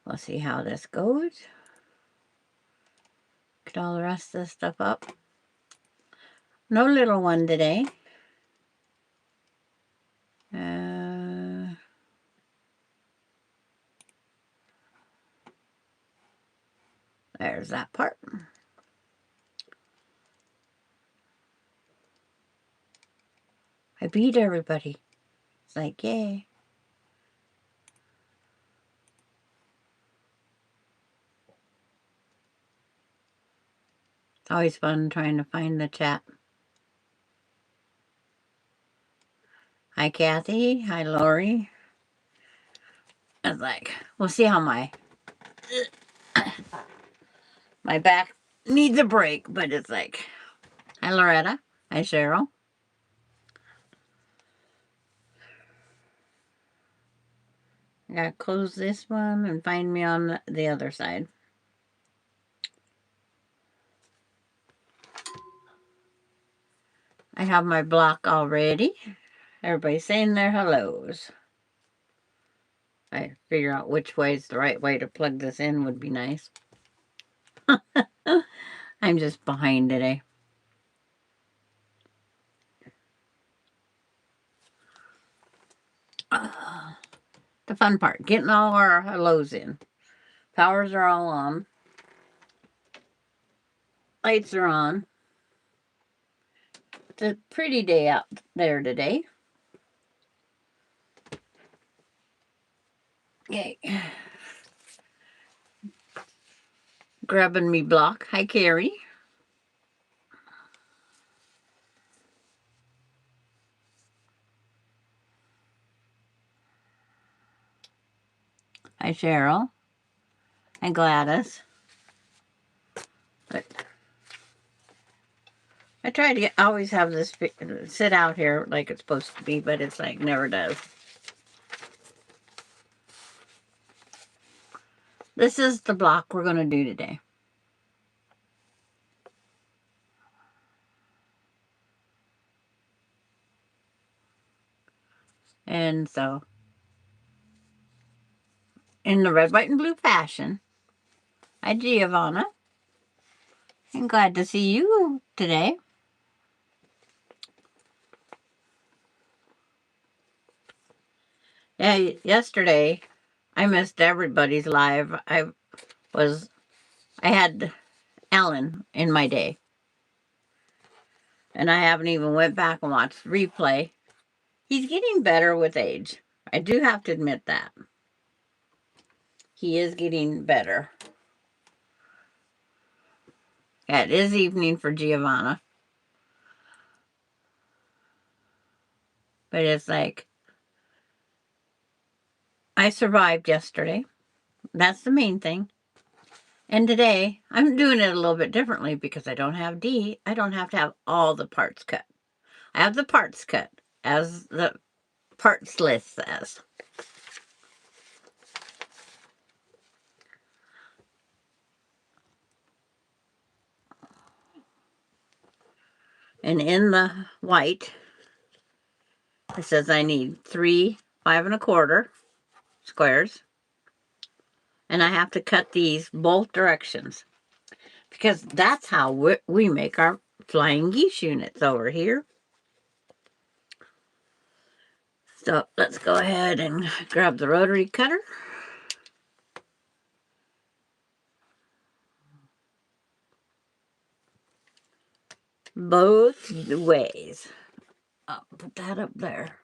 We'll see how this goes. Get all the rest of this stuff up. No little one today. There's that part. I beat everybody. It's like, yay. It's always fun trying to find the chat. Hi, Kathy. Hi, Lori. It's like, we'll see how my back needs a break, but it's like, hi, Loretta. Hi, Cheryl. I gotta close this one and find me on the other side. I have my block already. Everybody's saying their hellos. I figure out which way is the right way to plug this in would be nice. I'm just behind today. The fun part, getting all our hellos in. Powers are all on. Lights are on. It's a pretty day out there today. Yay. Grabbing me block. Hi, Carrie. Hi, Cheryl. Hi, Gladys. But I try to always have this sit out here like it's supposed to be, but it's like never does. This is the block we're going to do today. And so, in the red, white, and blue fashion, hi, Giovanna. I'm glad to see you today. Yeah, yesterday I missed everybody's live. I had Alan in my day. And I haven't even went back and watched replay. He's getting better with age. I do have to admit that. He is getting better. Yeah, it is evening for Giovanna. But it's like, I survived yesterday. That's the main thing. And today, I'm doing it a little bit differently because I don't have D. I don't have to have all the parts cut. I have the parts cut, as the parts list says. And in the white, it says I need 3 5 1/4 squares. And I have to cut these both directions because that's how we make our flying geese units over here. So let's go ahead and grab the rotary cutter. Both ways. I'll put that up there.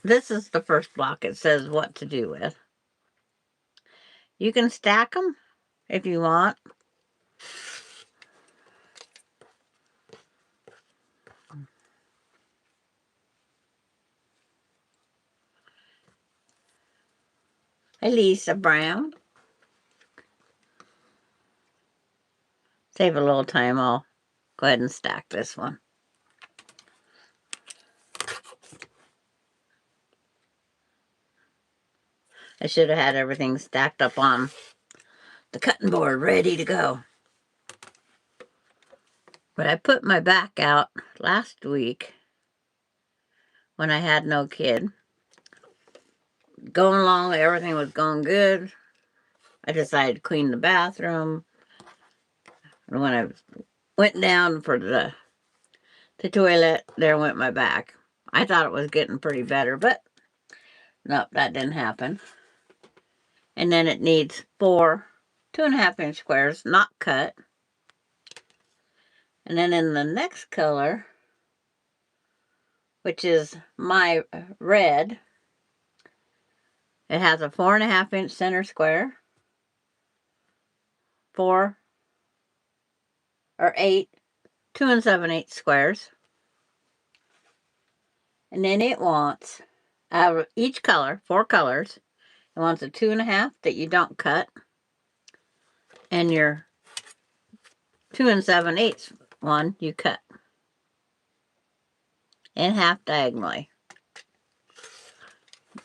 This is the first block. It says what to do with. You can stack them if you want. Hey, Lisa Brown. Save a little time. I'll go ahead and stack this one. I should have had everything stacked up on the cutting board ready to go. But I put my back out last week when I had no kid. Going along, everything was going good. I decided to clean the bathroom. And when I went down for the toilet, there went my back. I thought it was getting pretty better, but nope, that didn't happen. And then it needs 4 2.5-inch squares, not cut. And then in the next color, which is my red, it has a 4.5-inch center square, 4 or 8 2 7/8 squares. And then it wants, out of each color, 4 colors, it wants a 2.5 that you don't cut, and your 2 7/8 one you cut in half diagonally.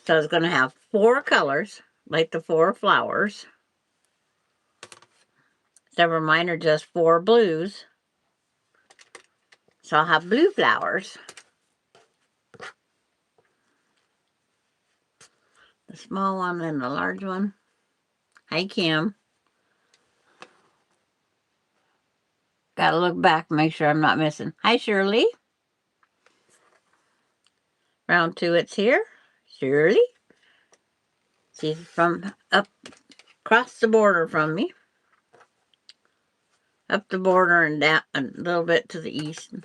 So it's going to have 4 colors, like the 4 flowers. Except for mine are just 4 blues. So I'll have blue flowers. The small one and the large one. Hi, Kim. Gotta look back, make sure I'm not missing. Hi, Shirley. Round 2, it's here. Shirley. She's from up across the border from me. Up the border and down a little bit to the east.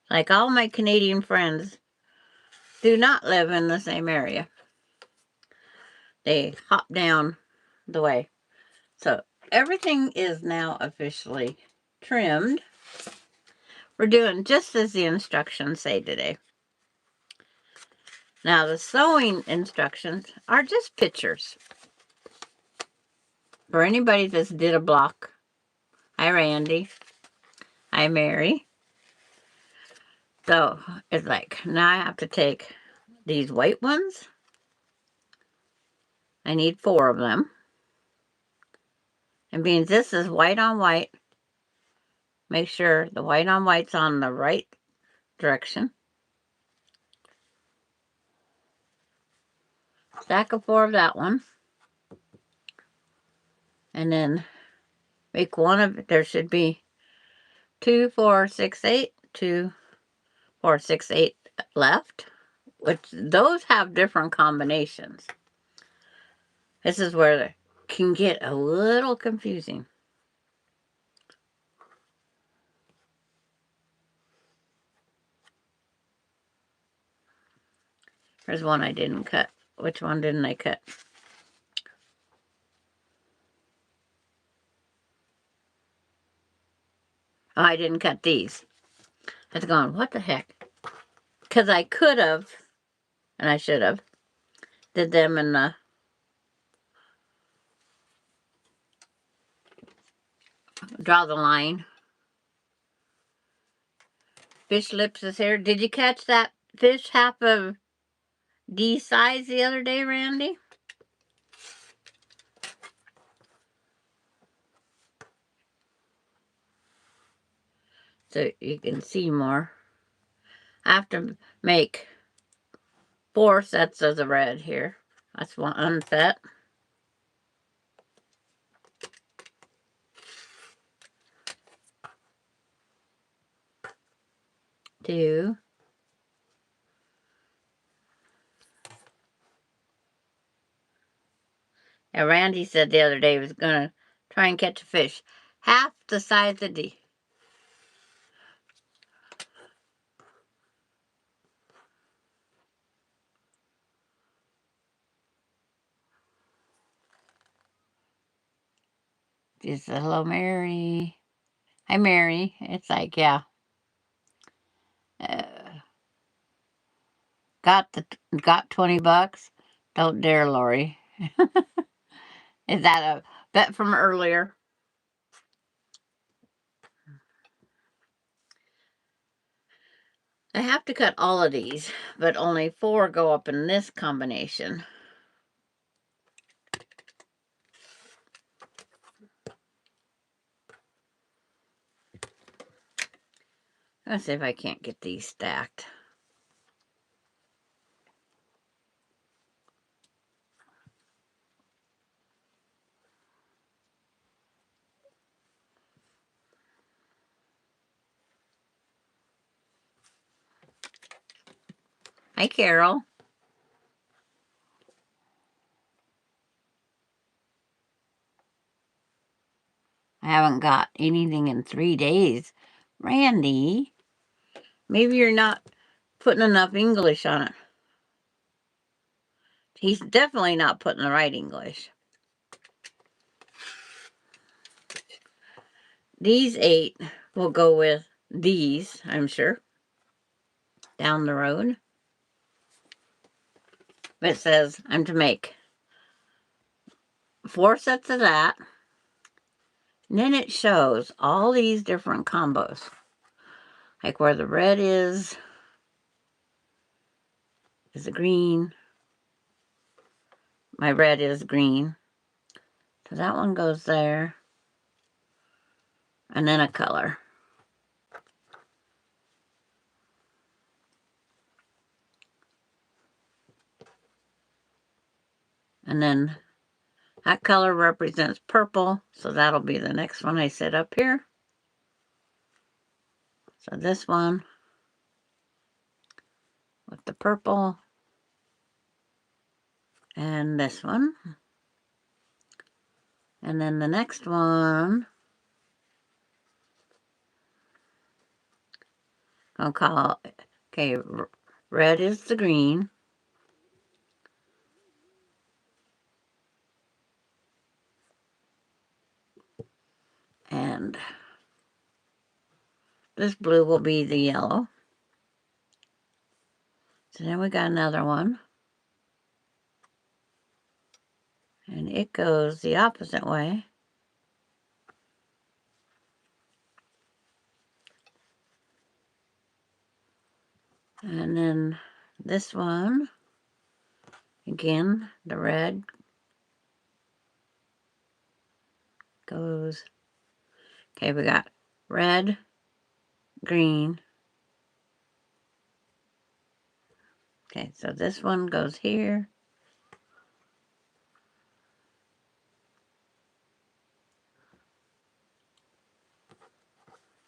Like all my Canadian friends do not live in the same area. They hop down the way. So everything is now officially trimmed. We're doing just as the instructions say today. Now the sewing instructions are just pictures. For anybody that's did a block. Hi, Randy. Hi, Mary. So it's like, now I have to take these white ones. I need 4 of them. And being this is white on white, make sure the white on white's on the right direction. Stack of 4 of that one. And then make one of it. There should be 2, 4, 6, 8, 2, 4, 6, 8 left. Which those have different combinations. This is where it can get a little confusing. There's one I didn't cut. Which one didn't I cut? Oh, I didn't cut these. I was going, what the heck? Because I could have, and I should have, did them in the draw the line. Fish lips is here. Did you catch that fish half of D size the other day, Randy? So you can see more. I have to make 4 sets of the red here. That's one set. 2. And Randy said the other day he was going to try and catch a fish half the size of D. She said, hello, Mary. Hi, Mary. It's like, yeah. Uh, got $20? Don't dare, Lori. Is that a bet from earlier? I have to cut all of these, but only 4 go up in this combination. Let's see if I can't get these stacked. Hi, Carol. I haven't got anything in 3 days. Randy, maybe you're not putting enough English on it. He's definitely not putting the right English. These 8 will go with these, I'm sure, down the road. It says I'm to make 4 sets of that. And then it shows all these different combos. Like where the red is the green. My red is green. So that one goes there. And then a color. And then that color represents purple. So that'll be the next one I set up here. So this one with the purple. And this one. And then the next one, I'll call, okay, red is the green. And this blue will be the yellow. So then we got another one. And it goes the opposite way. And then this one, again, the red goes, okay, we got red, green. Okay, so this one goes here.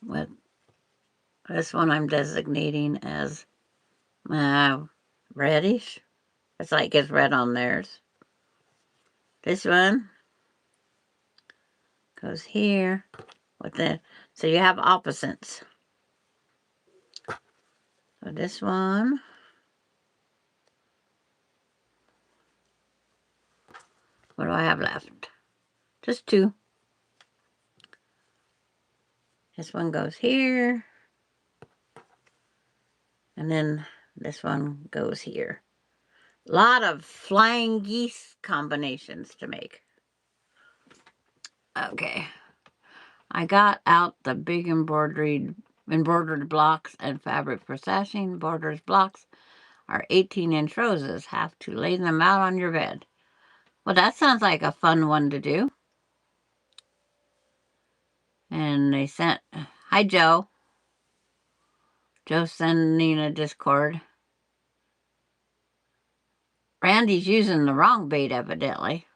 With this one I'm designating as reddish. It's like it's red on theirs. This one goes here with the, so you have opposites. So this one, what do I have left? Just 2. This one goes here. And then this one goes here. A lot of flying geese combinations to make. Okay. I got out the big embroidered blocks and fabric for sashing. Borders blocks are 18-inch roses. Have to lay them out on your bed. Well, that sounds like a fun one to do. And they sent, hi Joe. Joe's sending a Discord. Randy's using the wrong bait, evidently.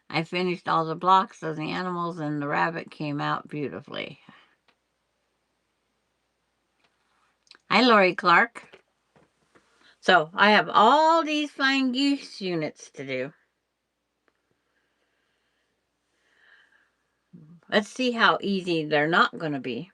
I finished all the blocks of the animals and the rabbit came out beautifully. Hi, Lori Clark. So I have all these flying goose units to do. Let's see how easy they're not going to be.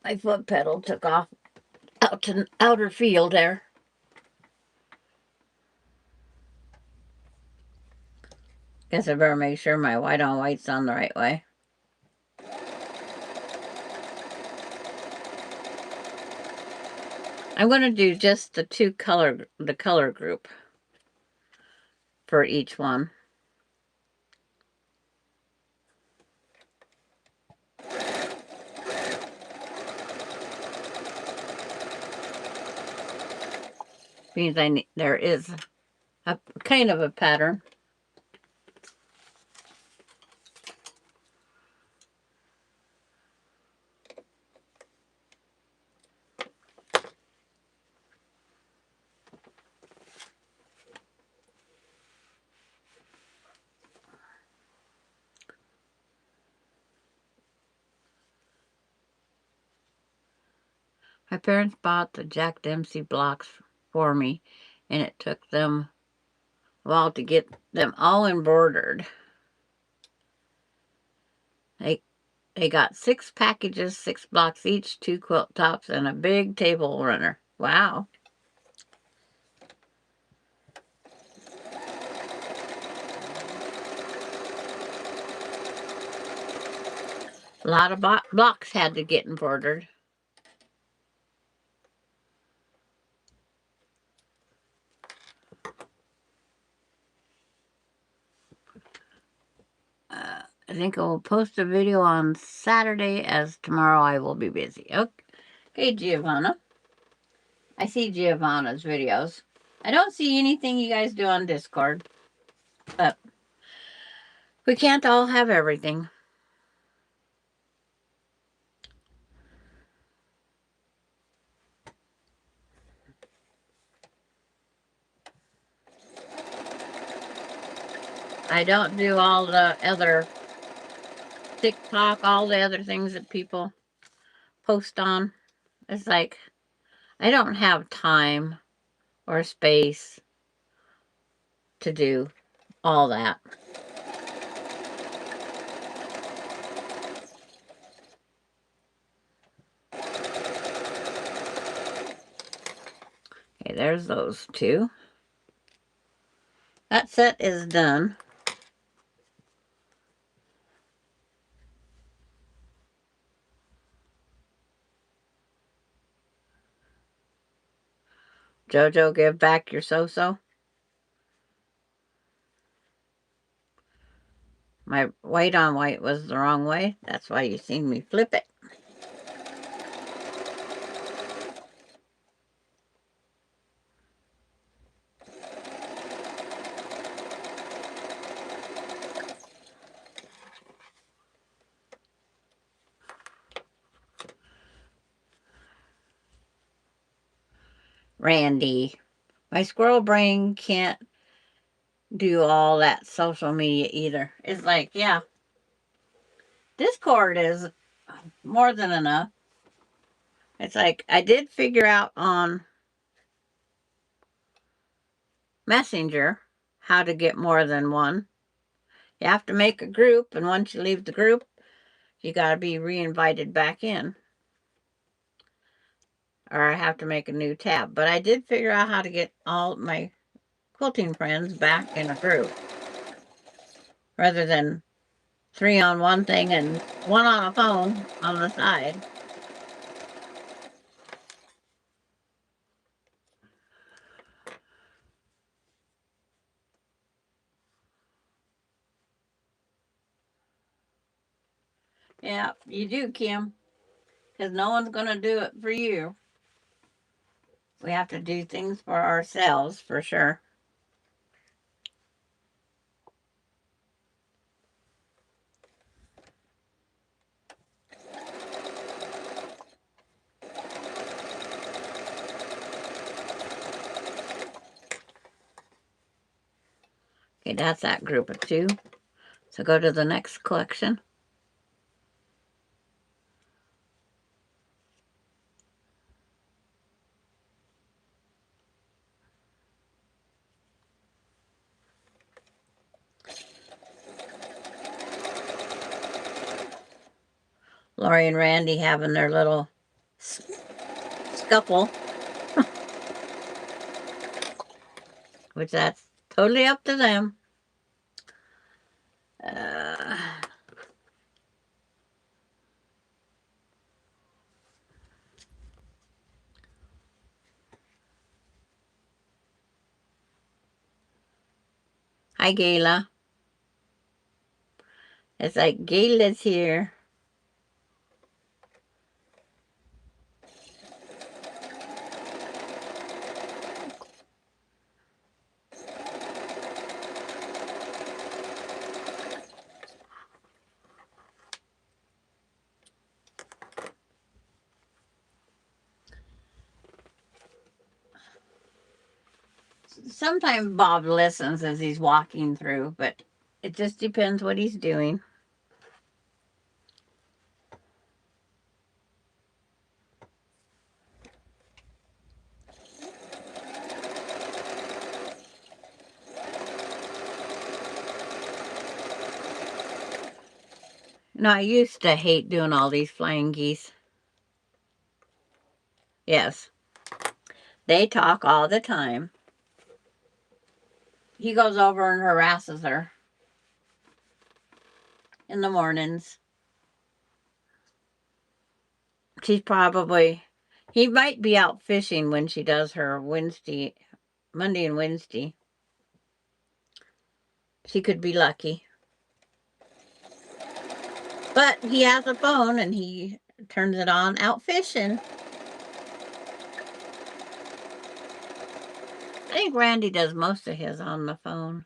My foot pedal took off out to outer field there. Guess I better make sure my white on white's on the right way. I'm going to do just the color group for each one. means there is a kind of a pattern. My parents bought the Jack Dempsey blocks for me, and it took them a while to get them all embroidered. They got 6 packages, 6 blocks each, 2 quilt tops, and a big table runner. Wow. A lot of blocks had to get embroidered. I think I will post a video on Saturday, as tomorrow I will be busy. Okay, Giovanna. I see Giovanna's videos. I don't see anything you guys do on Discord, but we can't all have everything. I don't do all the other TikTok, all the other things that people post on. It's like, I don't have time or space to do all that. Okay, there's those 2. That set is done. Jojo, give back your so-so. My white on white was the wrong way. That's why you seen me flip it. Randy. My squirrel brain can't do all that social media either. It's like, yeah, Discord is more than enough. It's like, I did figure out on Messenger how to get more than one. You have to make a group, and once you leave the group, you got to be re-invited back in. Or I have to make a new tab. But I did figure out how to get all my quilting friends back in a group, rather than 3 on one thing and 1 on a phone on the side. Yeah, you do, Kim, because no one's going to do it for you. We have to do things for ourselves, for sure. Okay, that's that group of 2. So go to the next collection. Lori and Randy having their little scuffle, which that's totally up to them. Hi, Gayla. It's like Gayla's here. Sometimes Bob listens as he's walking through, but it just depends what he's doing. No, I used to hate doing all these flying geese. Yes, they talk all the time. He goes over and harasses her in the mornings. He might be out fishing when she does her Monday and Wednesday. She could be lucky. But he has a phone and he turns it on out fishing. I think Randy does most of his on the phone.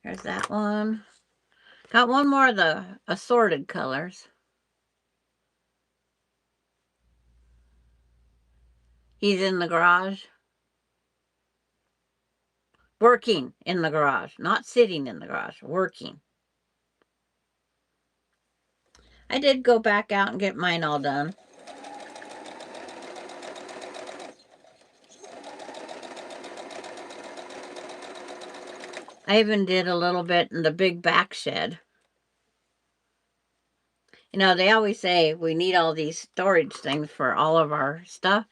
There's that one. Got one more of the assorted colors. He's in the garage. Working in the garage. Not sitting in the garage. Working. I did go back out and get mine all done. I even did a little bit in the big back shed. You know, they always say we need all these storage things for all of our stuff.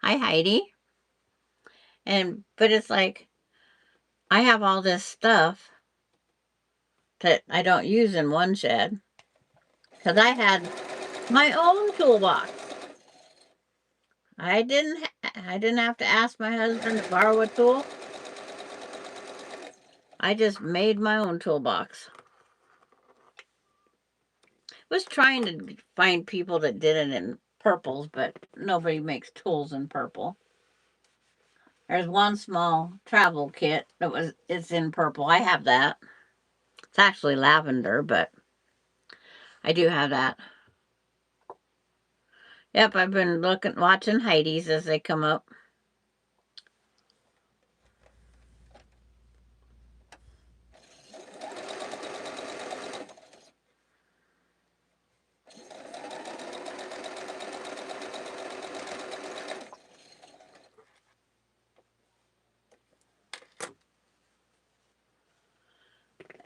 Hi, Heidi. But it's like, I have all this stuff that I don't use in one shed. Because I had my own toolbox. I didn't have to ask my husband to borrow a tool. I just made my own toolbox. Was trying to find people that did it in purples, but nobody makes tools in purple. There's one small travel kit it's in purple. I have that. It's actually lavender, but I do have that. Yep, I've been watching Heidi's as they come up.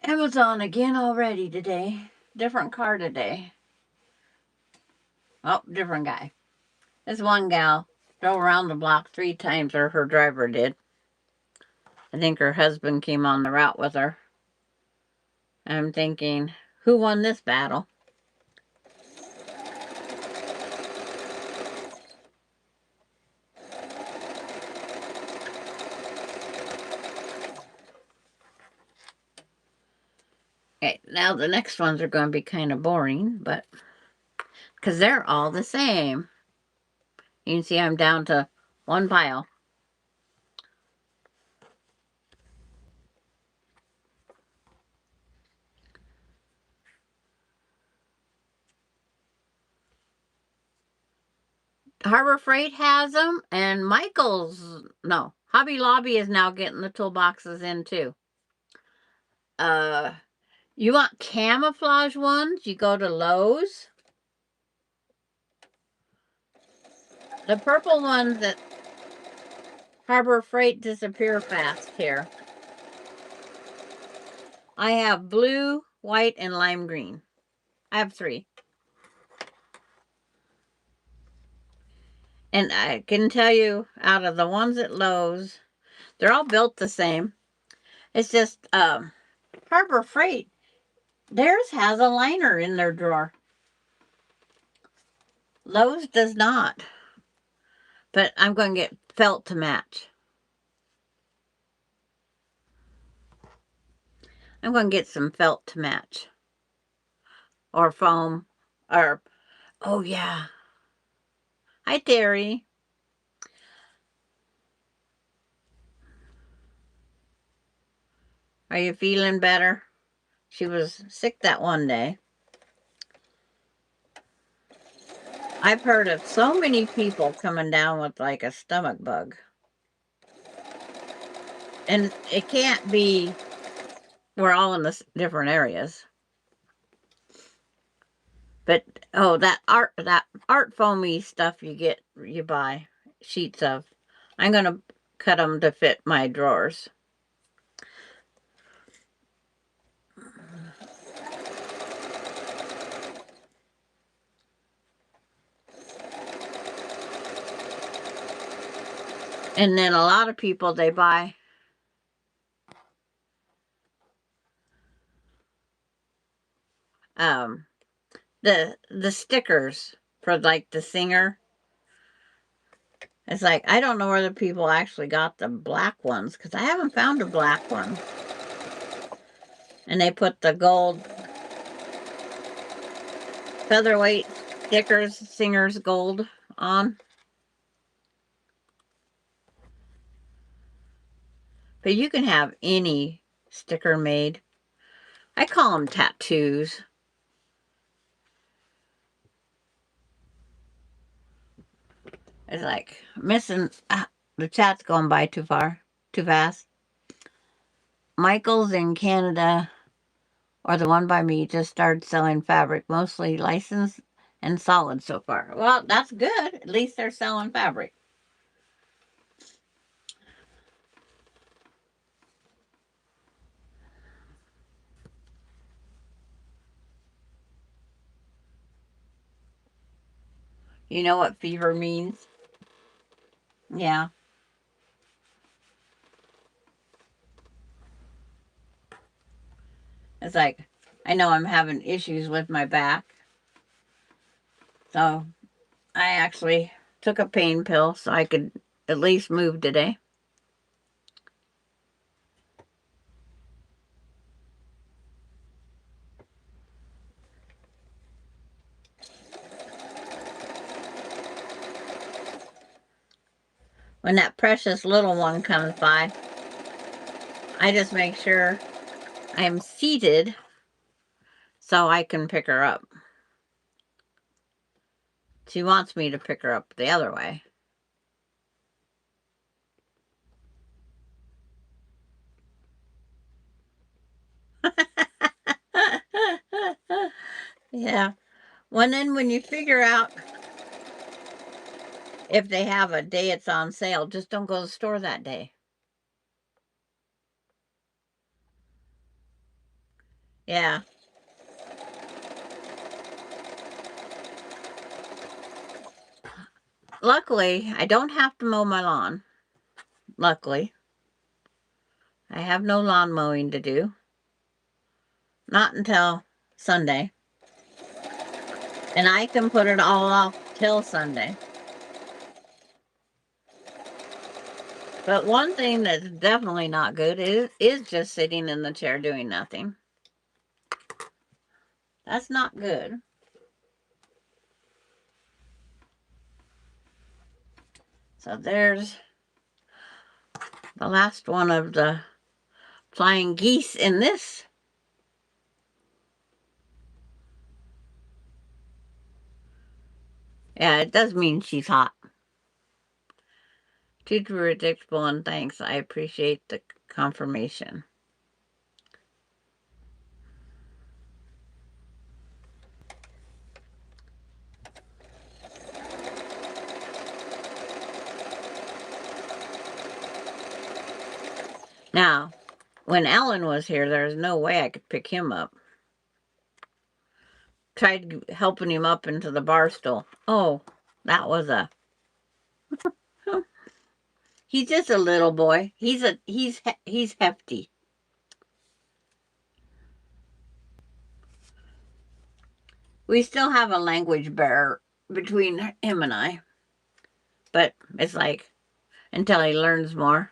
Amazon again already today. Different car today. Oh, different guy. This one gal drove around the block 3 times, or her driver did. I think her husband came on the route with her. I'm thinking, who won this battle? Okay, now the next ones are going to be kind of boring, but because they're all the same. You can see I'm down to one pile. Harbor Freight has them, and Hobby Lobby is now getting the toolboxes in too. You want camouflage ones? You go to Lowe's. The purple ones at Harbor Freight disappear fast here. I have blue, white, and lime green. I have 3. And I can tell you, out of the ones at Lowe's, they're all built the same. It's just Harbor Freight, theirs has a liner in their drawer. Lowe's does not. But I'm going to get felt to match. I'm going to get some felt to match. Or foam. Oh yeah. Hi, Terry. Are you feeling better? She was sick that one day. I've heard of so many people coming down with like a stomach bug. And it can't be, we're all in the different areas. But oh, that art foamy stuff you buy sheets of. I'm gonna cut them to fit my drawers. And then a lot of people they buy um the stickers for like the singer. It's like I don't know whether people actually got the black ones because I haven't found a black one. And they put the gold featherweight stickers, singers gold on. But you can have any sticker made. I call them tattoos. It's like missing. The chat's going by too fast. Michael's in Canada, or the one by me, just started selling fabric, mostly licensed and solid so far. Well, that's good. At least they're selling fabric. You know what fever means? Yeah. It's like, I know I'm having issues with my back. So I actually took a pain pill so I could at least move today. When that precious little one comes by, I just make sure I'm seated so I can pick her up. She wants me to pick her up the other way. Yeah. Well, then when you figure out if they have a day it's on sale, just don't go to the store that day. Yeah. Luckily, I don't have to mow my lawn. Luckily, I have no lawn mowing to do. Not until Sunday. And I can put it all off till Sunday. But one thing that's definitely not good is just sitting in the chair doing nothing. That's not good. So there's the last one of the flying geese in this. Yeah, it does mean she's hot. Too predictable, and thanks. I appreciate the confirmation. Now, when Alan was here, there's no way I could pick him up. Tried helping him up into the bar stool. Oh, that was a. He's just a little boy. He's hefty. We still have a language barrier between him and I, but it's like until he learns more.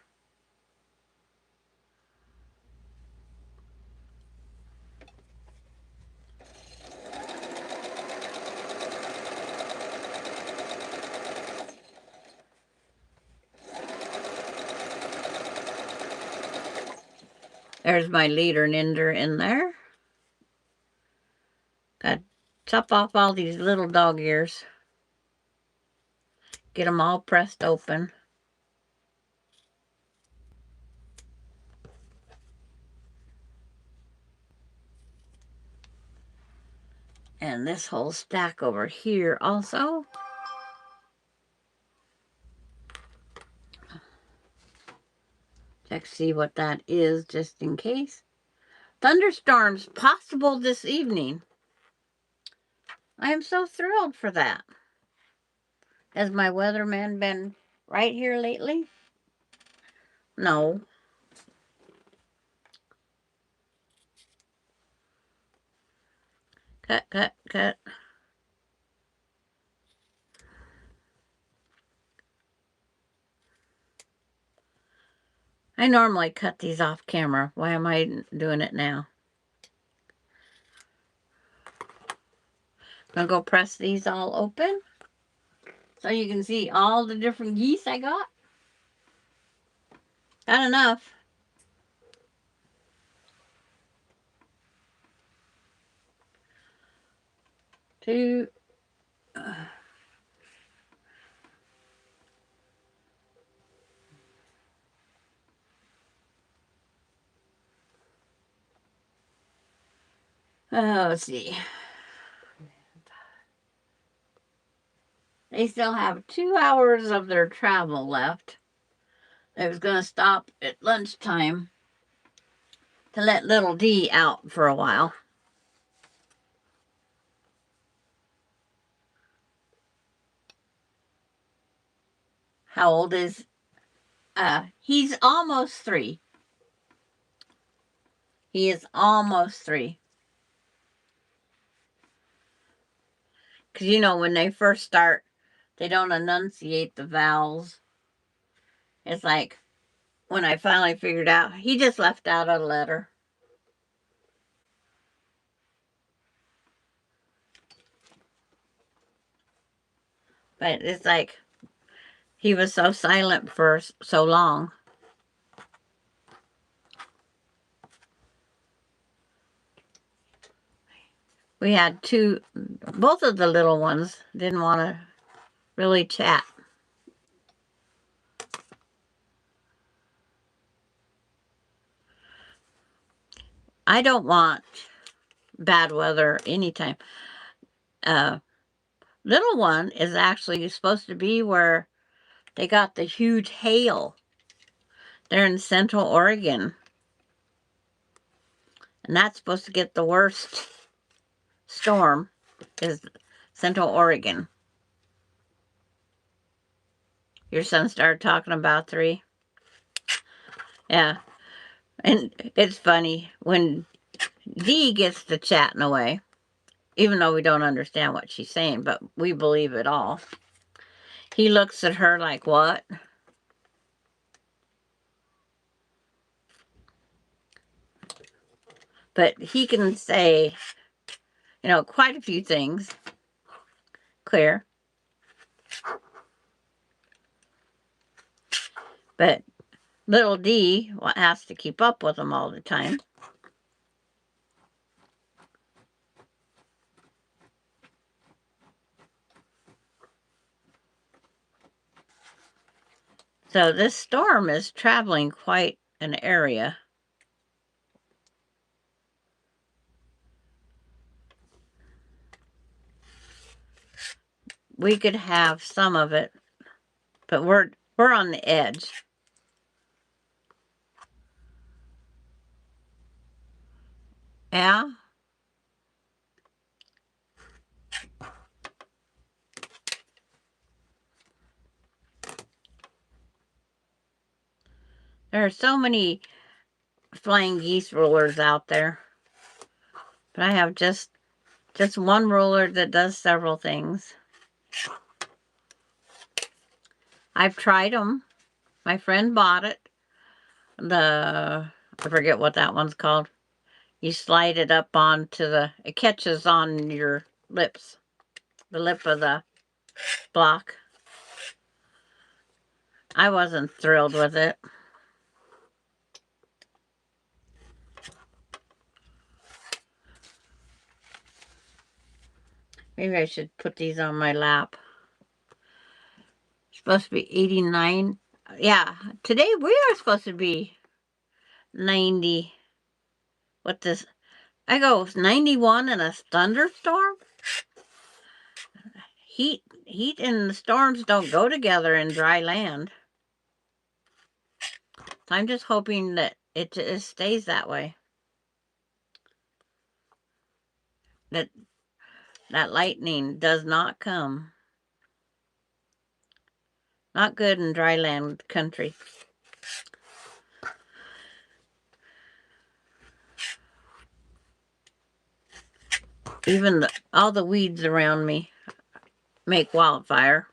There's my leader Ninder in there. Got to chop off all these little dog ears. Get them all pressed open. And this whole stack over here also. Check see what that is just in case. Thunderstorms possible this evening. I am so thrilled for that. Has my weatherman been right here lately? No. Cut, cut, cut. I normally cut these off camera. Why am I doing it now? I'm going to go press these all open so you can see all the different geese I got. Got enough. Two. Let's see. They still have 2 hours of their travel left. I was going to stop at lunchtime to let little D out for a while. How old is he's almost 3. He is almost 3. Because you know, when they first start, they don't enunciate the vowels. It's like when I finally figured out, he just left out a letter. But it's like he was so silent for so long. We had both of the little ones didn't want to really chat. I don't want bad weather anytime. Little one is actually supposed to be where they got the huge hail. They're in Central Oregon. And that's supposed to get the worst storm is Central Oregon. Your son started talking about 3. Yeah. And it's funny when Dee gets to chatting away, even though we don't understand what she's saying, but we believe it all. He looks at her like, what? But he can say, quite a few things clear. But little D has to keep up with him all the time. So this storm is traveling quite an area. We could have some of it, but we're on the edge. Yeah. There are so many flying geese rulers out there. But I have just one ruler that does several things. I've tried them. My friend bought it. I forget what that one's called. You slide it up it catches on your lips, the lip of the block. I wasn't thrilled with it. Maybe I should put these on my lap. Supposed to be 89. Yeah, today we are supposed to be 90. What this? I go 91 in a thunderstorm? Heat and storms don't go together in dry land. So I'm just hoping that it just stays that way. That lightning does not come. Not good in dry land country. Even all the weeds around me make wildfire.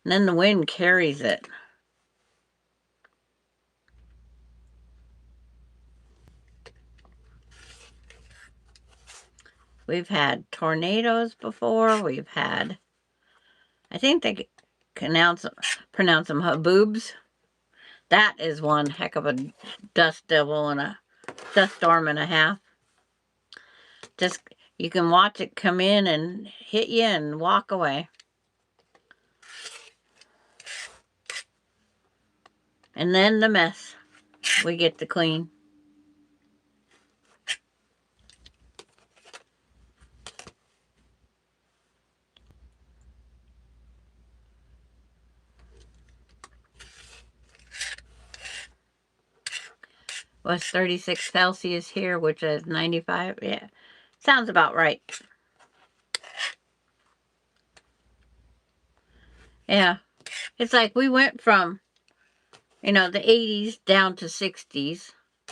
And then the wind carries it. We've had tornadoes before. We've had, I think they pronounce them haboobs. That is one heck of a dust devil and a dust storm and a half. Just, you can watch it come in and hit you and walk away. And then the mess we get to clean. Was 36 Celsius here, which is 95. Yeah, sounds about right. Yeah, it's like we went from, the 80s down to 60s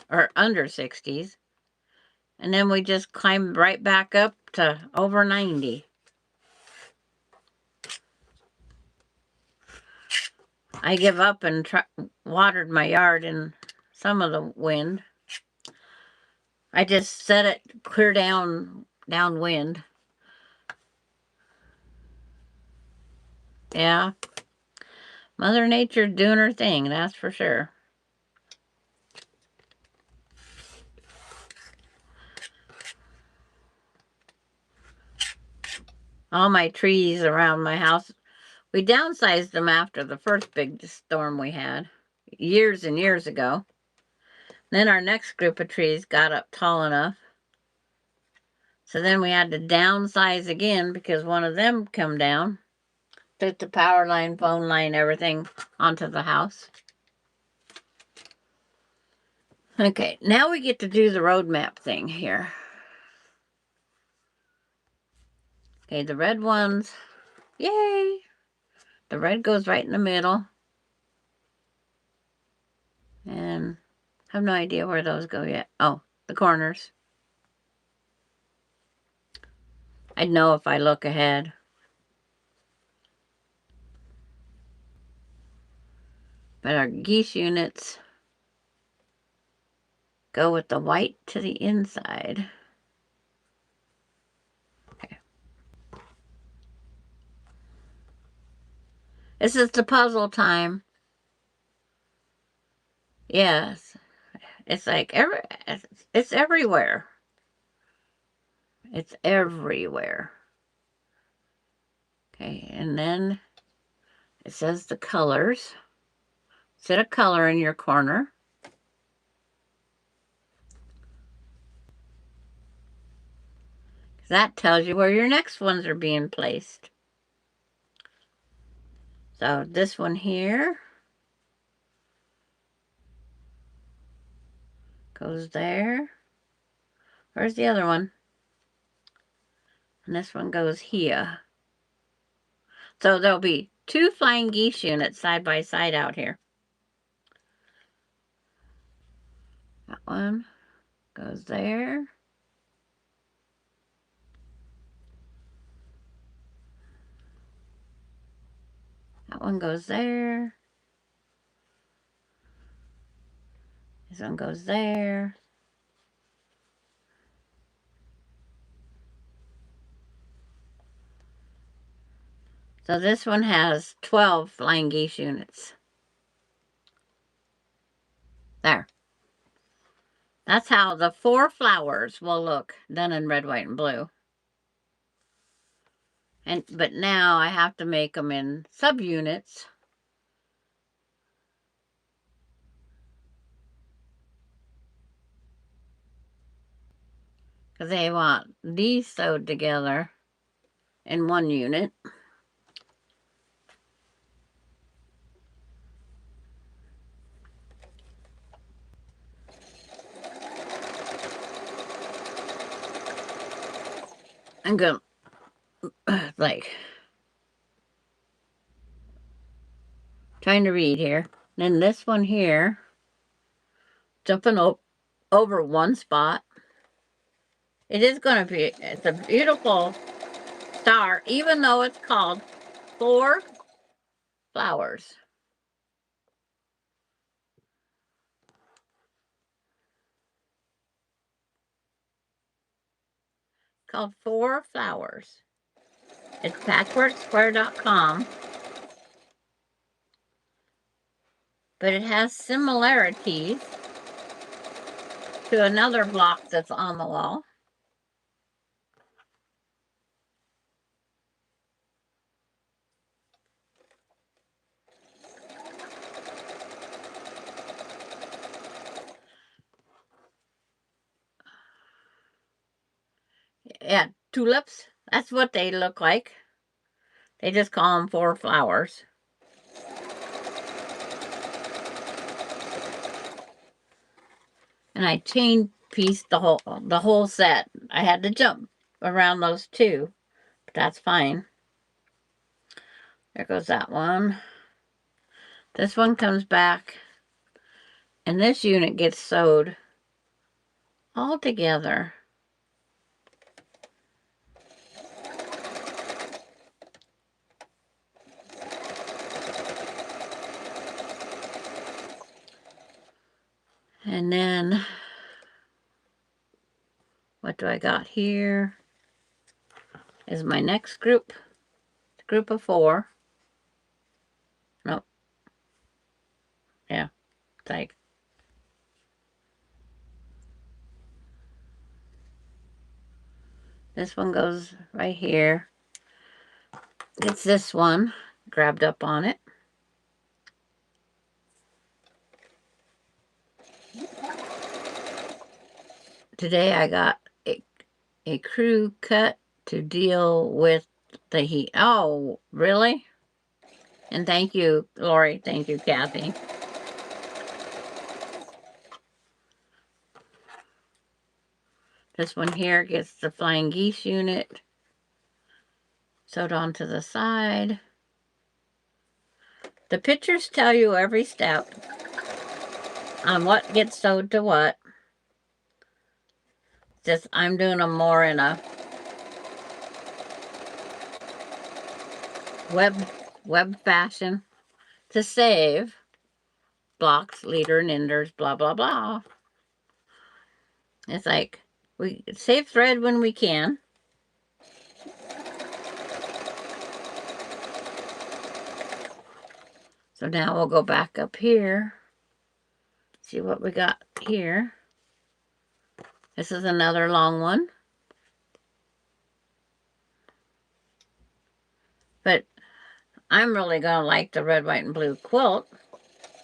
or under 60s. And then we just climbed right back up to over 90. I give up and watered my yard in some of the wind. I just set it clear downwind. Yeah. Mother Nature's doing her thing, that's for sure. All my trees around my house, we downsized them after the first big storm we had years and years ago. Then our next group of trees got up tall enough. So then we had to downsize again because one of them come down. Took the power line, phone line, everything onto the house. Okay, now we get to do the road map thing here. Okay, the red ones, yay! The red goes right in the middle. And I have no idea where those go yet. Oh, the corners. I'd know if I look ahead. But our geese units go with the white to the inside. Okay. This is the puzzle time. Yes. It's like it's everywhere. It's everywhere. Okay, and then it says the colors. Set a color in your corner. That tells you where your next ones are being placed. So this one here goes there. Where's the other one? And this one goes here. So there'll be 2 flying geese units side by side out here. That one goes there. That one goes there. This one goes there. So this one has 12 flying geese units. There. That's how the 4 flowers will look done in red, white, and blue. But now I have to make them in subunits. Because they want these sewed together in one unit. I'm going to, like, trying to read here. Then this one here, jumping over one spot. It is going to be, it's a beautiful star, even though it's called 4 flowers. Called 4 flowers. It's patchworksquare.com. But it has similarities to another block that's on the wall. Yeah, tulips. That's what they look like. They just call them 4 flowers. And I chain pieced the whole set. I had to jump around those 2, but that's fine. There goes that one. This one comes back, and this unit gets sewed all together. And then, what do I got here? Is my next group. Group of 4. Nope. Yeah, it's like, this one goes right here. It's this one grabbed up on it. Today I got a crew cut to deal with the heat. Oh, really? And thank you, Lori. Thank you, Kathy. This one here gets the flying geese unit sewed onto the side. The pictures tell you every step on what gets sewed to what. Just I'm doing them more in a web fashion to save blocks, leader, and enders, blah, blah, blah. It's like, we save thread when we can. So now we'll go back up here. See what we got here. This is another long one. But I'm really going to like the red, white, and blue quilt.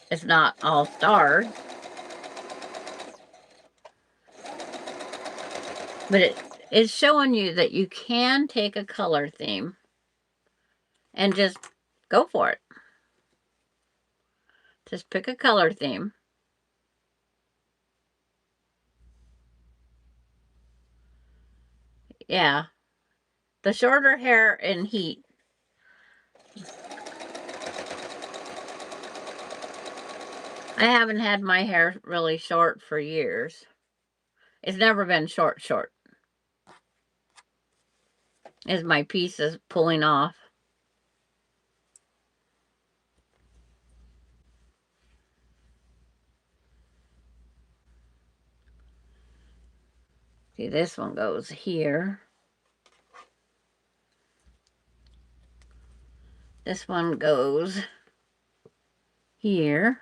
It's not all stars. But it's showing you that you can take a color theme and just go for it. Just pick a color theme. Yeah. The shorter hair in heat. I haven't had my hair really short for years. It's never been short. As my piece is pulling off. See, this one goes here. This one goes here.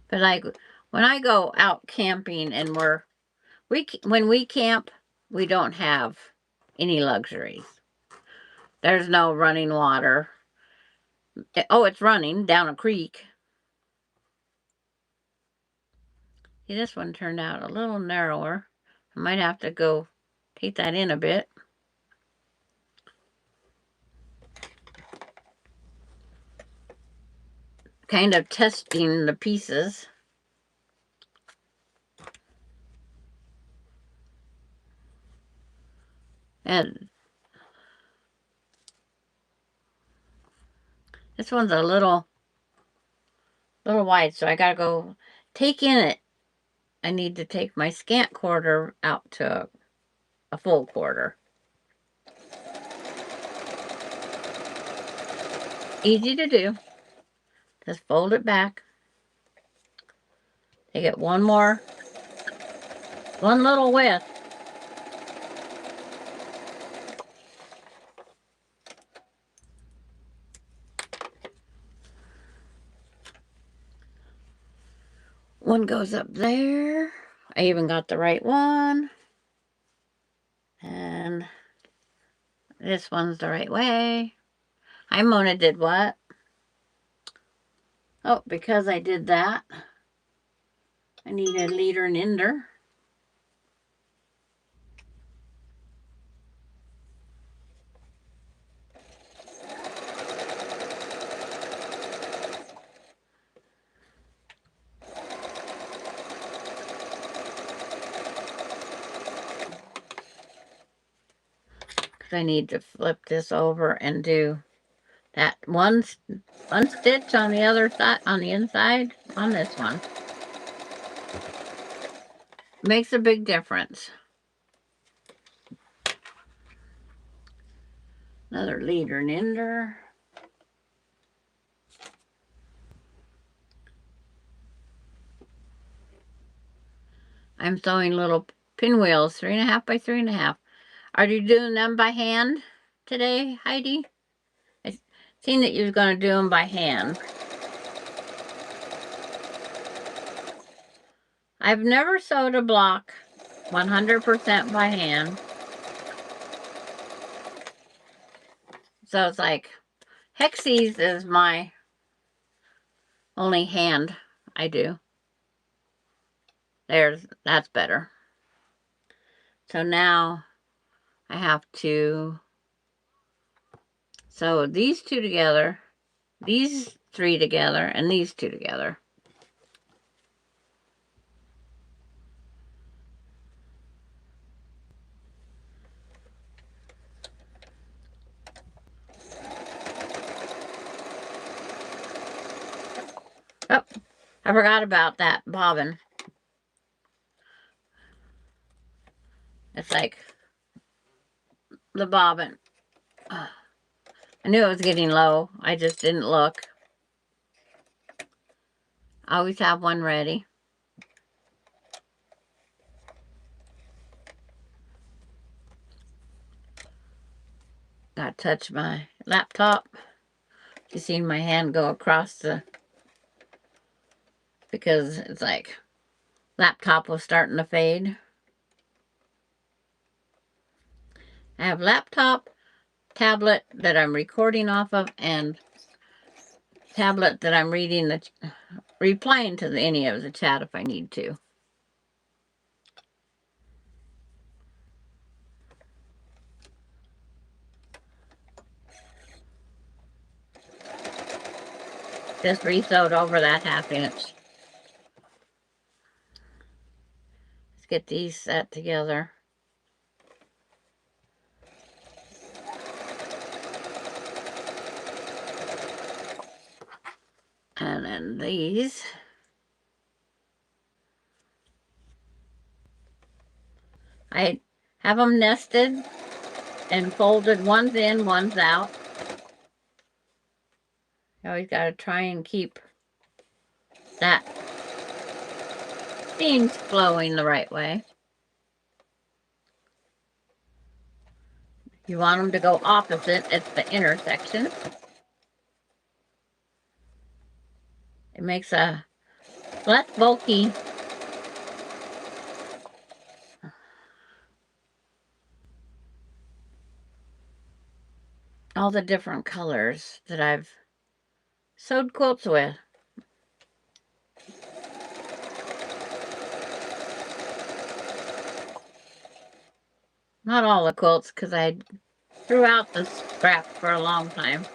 But like When I go out camping and when we camp, we don't have any luxuries. There's no running water. Oh, it's running down a creek. See, this one turned out a little narrower. I might have to go take that in a bit. Kind of testing the pieces. And this one's a little wide, so I gotta go take in it. I need to take my scant quarter out to a full quarter. Easy to do. Just fold it back. Take it one little width. One goes up there. I even got the right one. And this one's the right way. Hi, Mona did what? Oh, because I did that, I need a leader and ender. I need to flip this over and do that one stitch on the other side, on the inside, on this one. Makes a big difference. Another leader and ender. I'm sewing little pinwheels, 3.5 by 3.5. Are you doing them by hand today, Heidi? I seen that you was going to do them by hand. I've never sewed a block 100% by hand. So it's like, Hexies is my only hand I do. That's better. So now I have to sew these two together, these three together, and these two together. Oh, I forgot about that bobbin. It's like the bobbin. I knew it was getting low. I just didn't look. I always have one ready. Gotta touch my laptop. You seen my hand go across the, because it's like laptop was starting to fade. I have laptop, tablet that I'm recording off of, and tablet that I'm replying to any of the chat if I need to. Just re-sewed over that 1/2 inch. Let's get these set together. And then these. I have them nested and folded, one's in, one's out. You always got to try and keep that seams flowing the right way. You want them to go opposite at the intersection. It makes a Less bulky. All the different colors that I've sewed quilts with. Not all the quilts, because I threw out the scraps for a long time.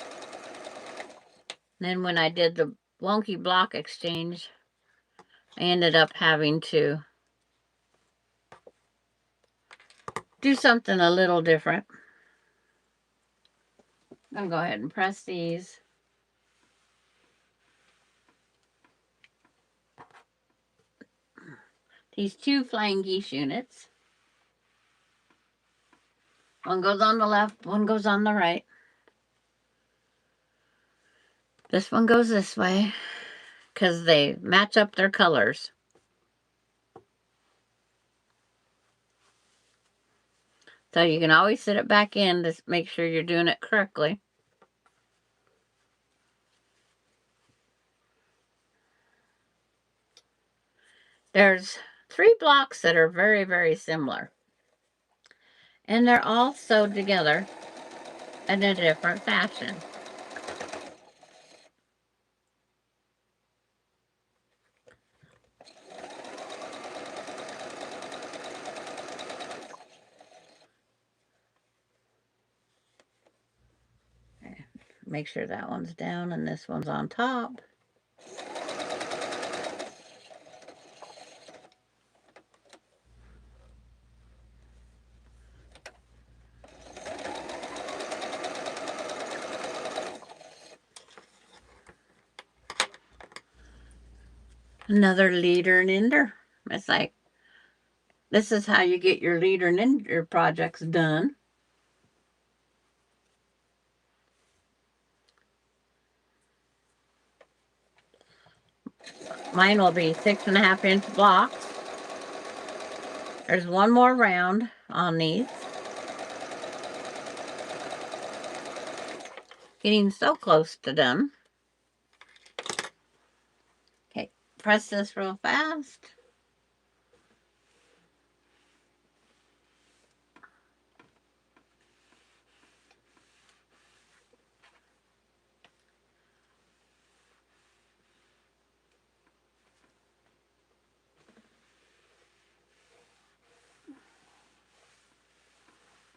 Then when I did the wonky block exchange, I ended up having to do something a little different. I'm going to go ahead and press these. These two flying geese units. One goes on the left, one goes on the right. This one goes this way because they match up their colors. So you can always sit it back in to make sure you're doing it correctly. There's 3 blocks that are very, very similar. And they're all sewed together in a different fashion. Make sure that one's down and this one's on top. Another leader and ender. It's like, this is how you get your leader and ender projects done. Mine will be 6.5 inch blocks. There's one more round on these. Getting so close to done. Okay, press this real fast.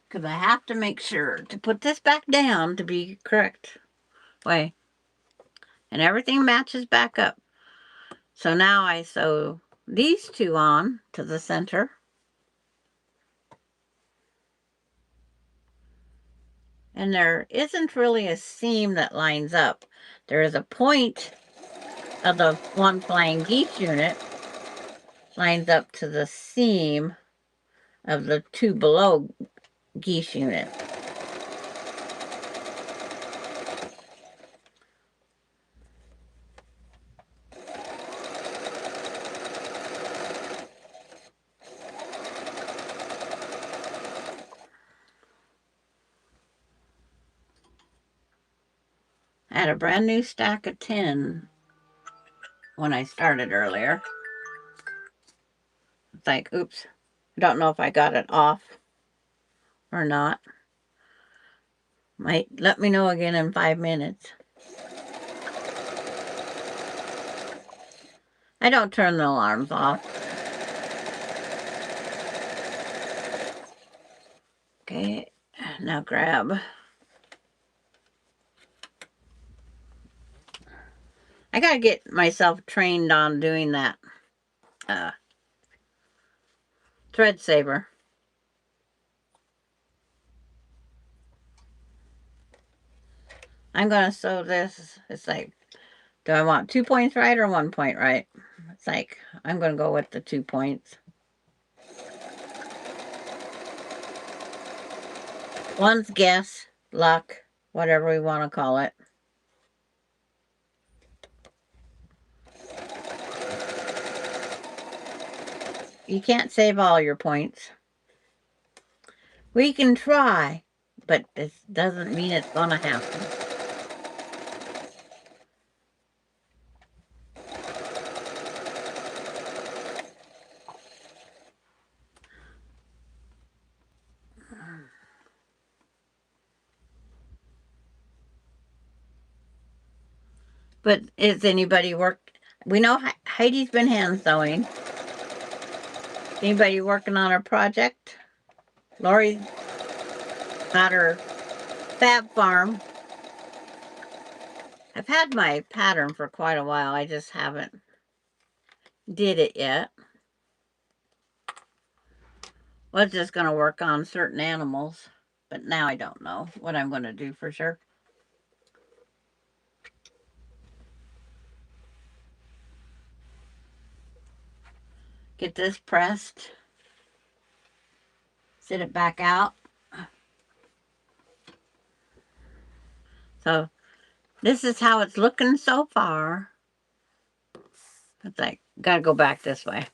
Because I have to make sure to put this back down to be correct way. And everything matches back up. So now I sew these two on to the center. And there isn't really a seam that lines up. There is a point of the one flying geese unit lines up to the seam of the two below geese unit. I had a brand new stack of 10 when I started earlier. It's like, oops, I don't know if I got it off or not. Might let me know again in 5 minutes. I don't turn the alarms off. Okay, now grab. I gotta get myself trained on doing that thread saver. I'm gonna sew this. It's like, do I want 2 points right or 1 point right? It's like, I'm gonna go with the 2 points. One's guess, luck, whatever we want to call it. You can't save all your points. We can try, but this doesn't mean it's gonna happen. But is anybody work? We know Heidi's been hand sewing. Anybody working on a project? Lori's got her fab farm. I've had my pattern for quite a while. I just haven't did it yet. Was just going to work on certain animals, but now I don't know what I'm going to do for sure. Get this pressed. Sit it back out. So this is how it's looking so far. It's like, gotta go back this way.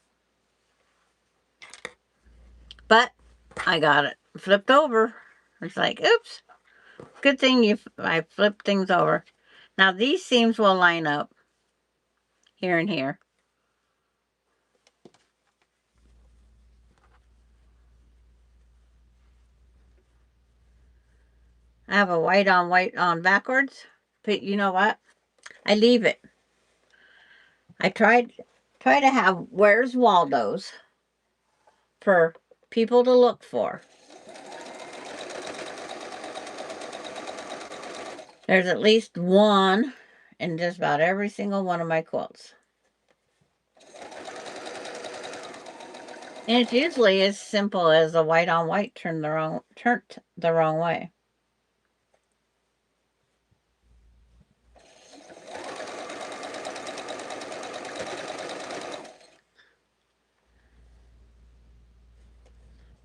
But I got it flipped over. It's like, oops. Good thing I flipped things over. Now these seams will line up here and here. I have a white on backwards, but you know what? I leave it. I try to have Where's Waldo's for people to look for. There's at least one in just about every single one of my quilts. And it's usually as simple as a white on white turned the wrong way.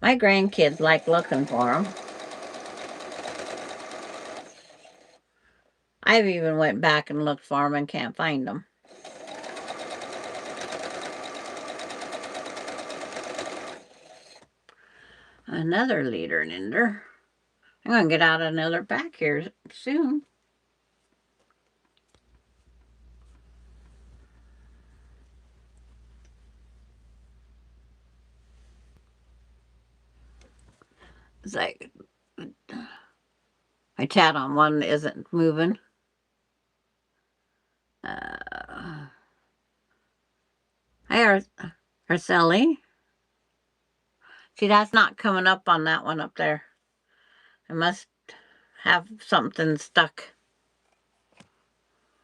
My grandkids like looking for them. I've even went back and looked for them and can't find them. Another leader and ender. I'm going to get out another back here soon. It's like my chat on one isn't moving. Hi, Araceli. See, that's not coming up on that one up there. I must have something stuck.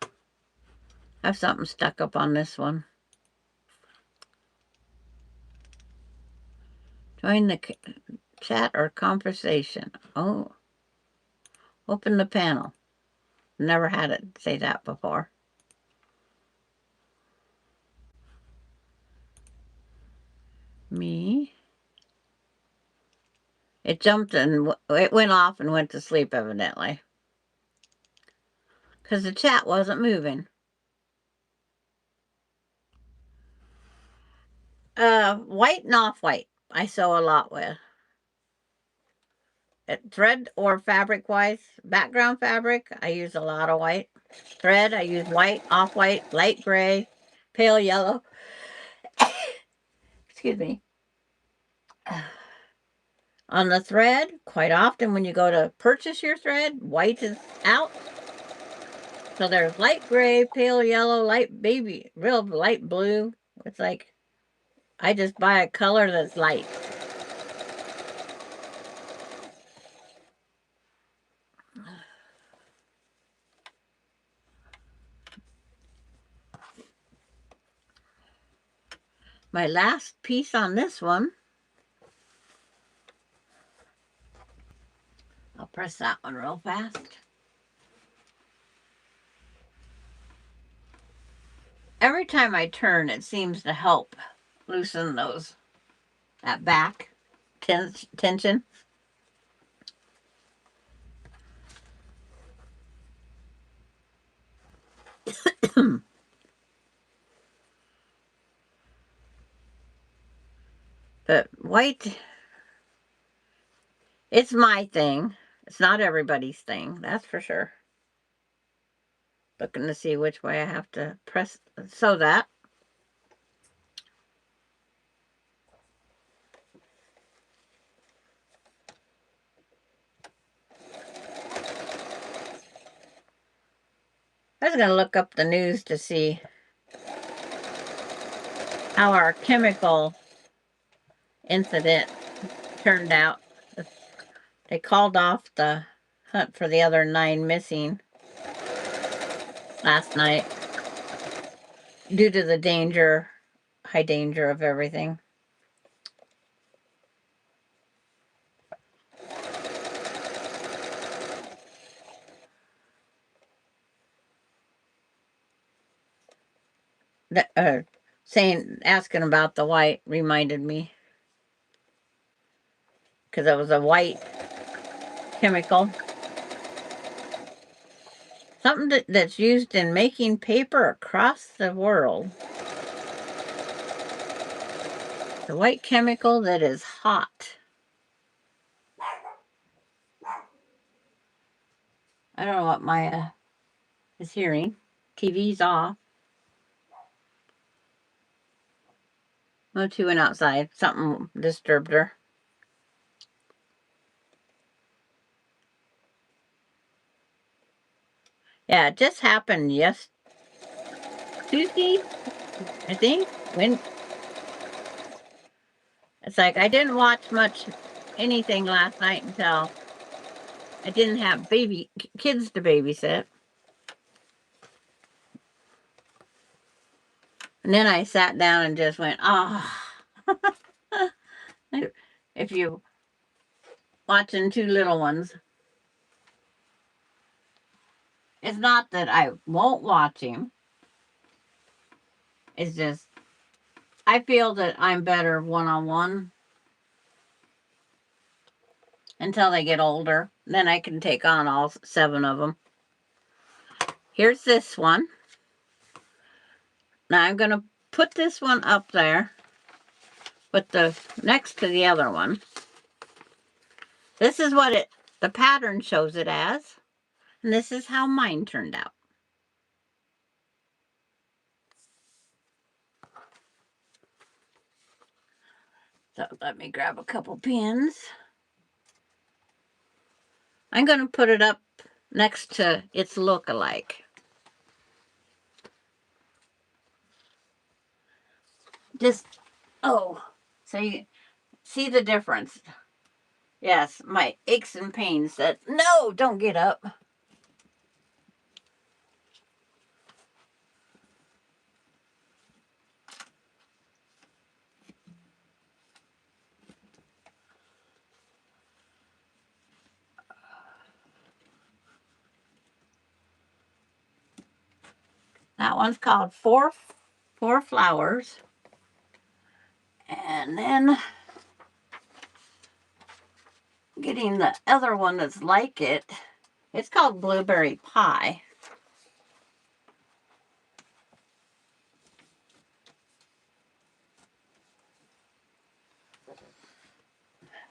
I have something stuck up on this one. Join the chat or conversation. Oh, open the panel. Never had it say that before. Me. It jumped and it went off and went to sleep evidently. Because the chat wasn't moving. White and off-white I sew a lot with. Thread or fabric-wise, background fabric, I use a lot of white. Thread, I use white, off-white, light gray, pale yellow. Excuse me. On the thread, quite often when you go to purchase your thread, white is out. So there's light gray, pale yellow, light baby, real light blue. It's like, I just buy a color that's light. My last piece on this one, I'll press that one real fast. Every time I turn, it seems to help loosen that back tension. But white, it's my thing. It's not everybody's thing, that's for sure. Looking to see which way I have to press, sew that. I was going to look up the news to see how our chemical incident turned out. They called off the hunt for the other 9 missing last night due to the danger, high danger of everything. Asking about the white reminded me, because it was a white chemical. Something that's used in making paper across the world. The white chemical that is hot. I don't know what Maya is hearing. TV's off. Oh, she went outside. Something disturbed her. Yeah, it just happened Tuesday, I think. When it's like I didn't watch much anything last night until I didn't have kids to babysit. And then I sat down and just went, oh. If you watching 2 little ones, it's not that I won't watch him. It's just I feel that I'm better one-on-one until they get older. Then I can take on all 7 of them. Here's this one. Now I'm going to put this one up there with the next to the other one. This is what the pattern shows it as. And this is how mine turned out. So let me grab a couple pins. I'm going to put it up next to its look-alike. Just, so you see the difference. Yes, my aches and pains that, no, don't get up. That one's called Four Flowers. And then getting the other one that's like it. It's called Blueberry Pie.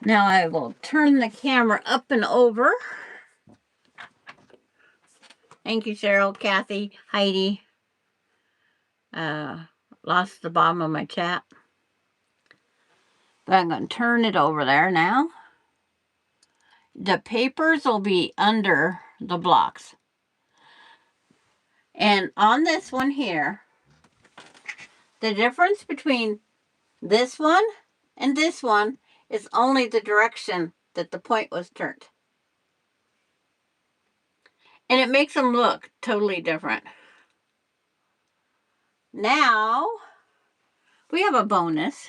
Now I will turn the camera up and over. Thank you, Cheryl, Kathy, Heidi. Lost the bottom of my chat. But I'm going to turn it over there now. The papers will be under the blocks. And on this one here, the difference between this one and this one is only the direction that the point was turned. And it makes them look totally different. Now, we have a bonus.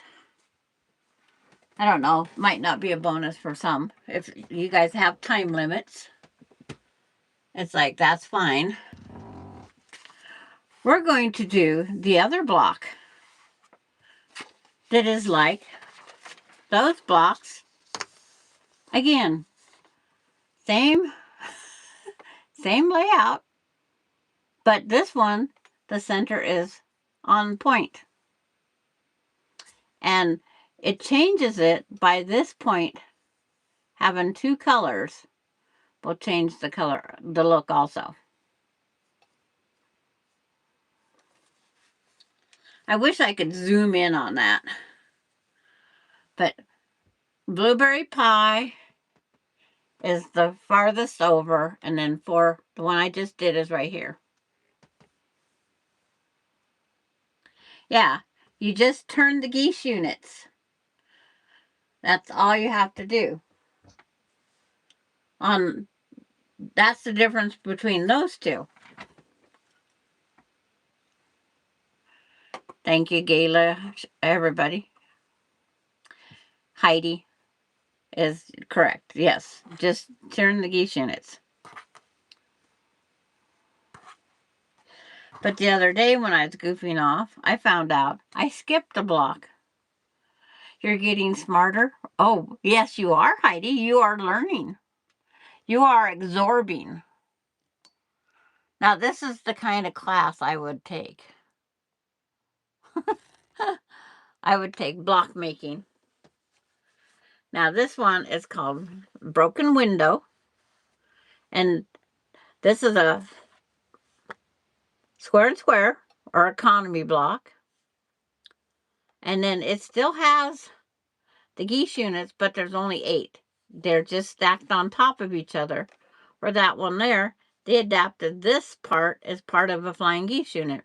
I don't know, might not be a bonus for some. If you guys have time limits, it's like, that's fine. We're going to do the other block that is like those blocks. Again, same layout, but this one, the center is on point. And it changes it by this point having 2 colors will change the look also. I wish I could zoom in on that. But Blueberry Pie is the farthest over, and then the one I just did is right here. Yeah, you just turn the geese units. That's all you have to do. That's the difference between those two. Thank you, Gayla, everybody. Heidi is correct. Yes, just turn the geese units. But the other day when I was goofing off, I found out I skipped a block. You're getting smarter? Oh, yes, you are, Heidi. You are learning. You are absorbing. Now, this is the kind of class I would take. I would take block making. Now, this one is called Broken Window. And this is a square and square or economy block. And then it still has the geese units, but there's only 8. They're just stacked on top of each other. For that one there, they adapted this part as part of a flying geese unit.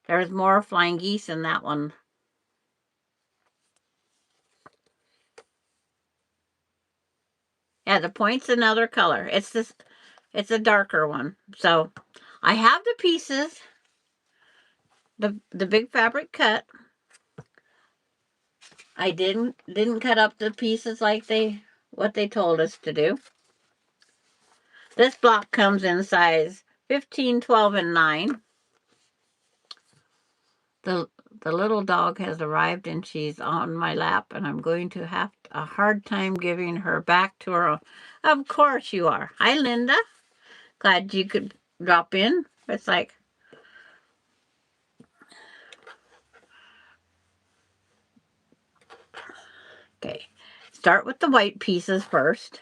There's more flying geese in that one. Yeah, the point's another color. It's a darker one. So I have the pieces, the big fabric cut. I didn't cut up the pieces like what they told us to do. This block comes in size 15, 12, and 9. The little dog has arrived and she's on my lap, and I'm going to have a hard time giving her back to her own. Of course you are. Hi, Linda. Glad you could drop in. It's like, okay, start with the white pieces first.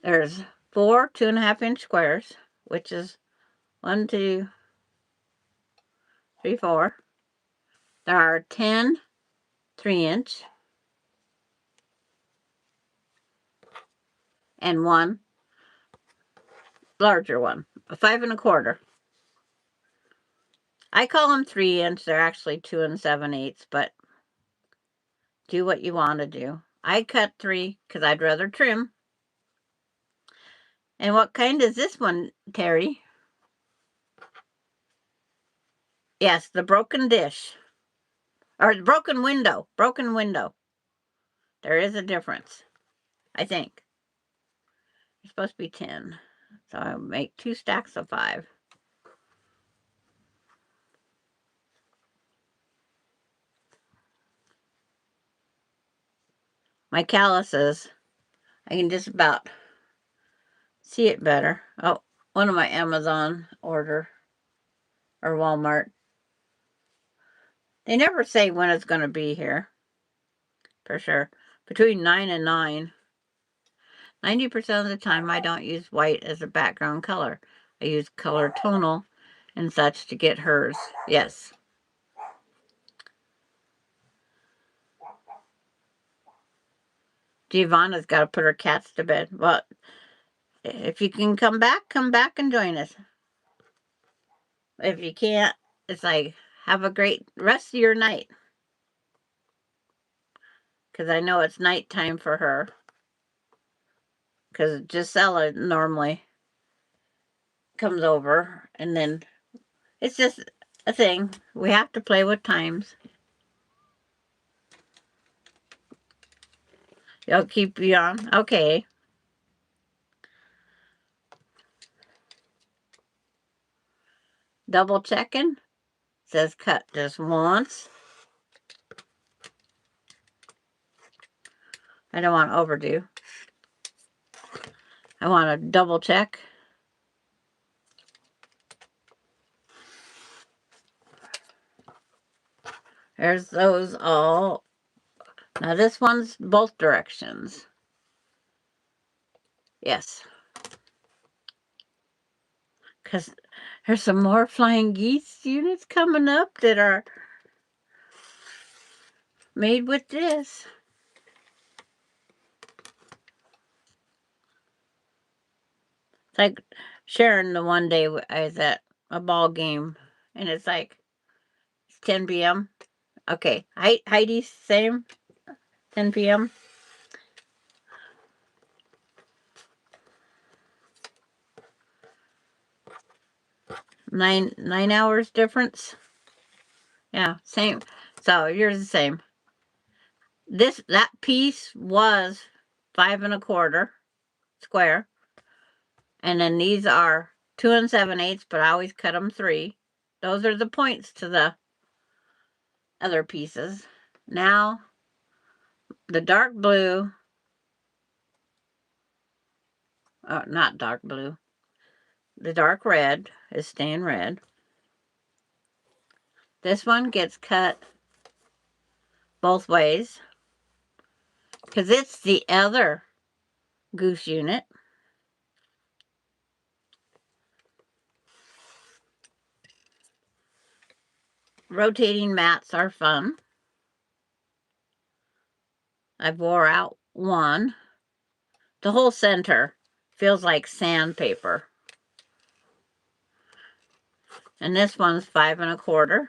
There's 4 2.5-inch squares, which is 1, 2, 3, 4. There are 10 3-inch and 1 larger one, a 5 1/4. I call them 3-inch. They're actually 2 7/8, but do what you want to do. I cut 3 because I'd rather trim. And what kind is this one, Terry? Yes, the broken dish. Or the broken window. Broken window. There is a difference, I think. It's supposed to be 10. So I'll make 2 stacks of 5. My calluses, I can just about see it better. Oh, one of my Amazon order or Walmart. They never say when it's going to be here, for sure. Between 9 and 9. 90% of the time, I don't use white as a background color. I use color tonal and such to get hers. Yes. Giovanna's got to put her cats to bed. Well, if you can come back and join us. If you can't, it's like, have a great rest of your night. Because I know it's nighttime for her. Because Gisela normally comes over, and then it's just a thing. We have to play with times. I'll keep you on. Okay. Double checking. Says cut just once. I don't want to overdo. I want to double check. There's those all. Now this one's both directions. Yes. Because there's some more flying geese units coming up that are made with this. It's like Sharon, the one day I was at a ball game, and it's like it's 10 p.m. Okay, Heidi, same, 10 p.m. Nine hours difference. Yeah, same. So yours the same. That piece was 5 1/4 square, and then these are 2 7/8, but I always cut them 3. Those are the points to the other pieces. Now the dark blue, not dark blue, the dark red is staying red. This one gets cut both ways because it's the other goose unit. Rotating mats are fun. I wore out one. The whole center feels like sandpaper. And this one's 5 1/4.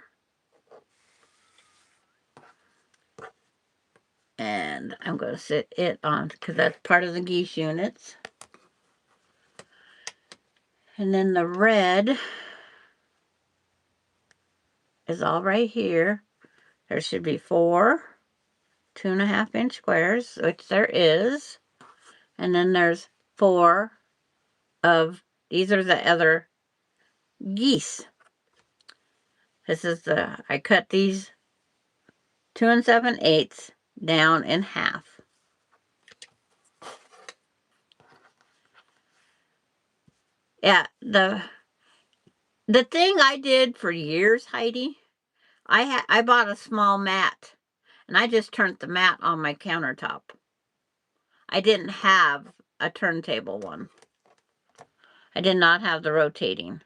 And I'm going to sit it on because that's part of the geese units. And then the red is all right here. There should be 4 2.5-inch squares, which there is. And then there's 4 of, these are the other geese. I cut these 2 7/8 down in half. Yeah, the thing I did for years, Heidi, I bought a small mat, and I just turned the mat on my countertop. I didn't have a turntable one. I did not have the rotating.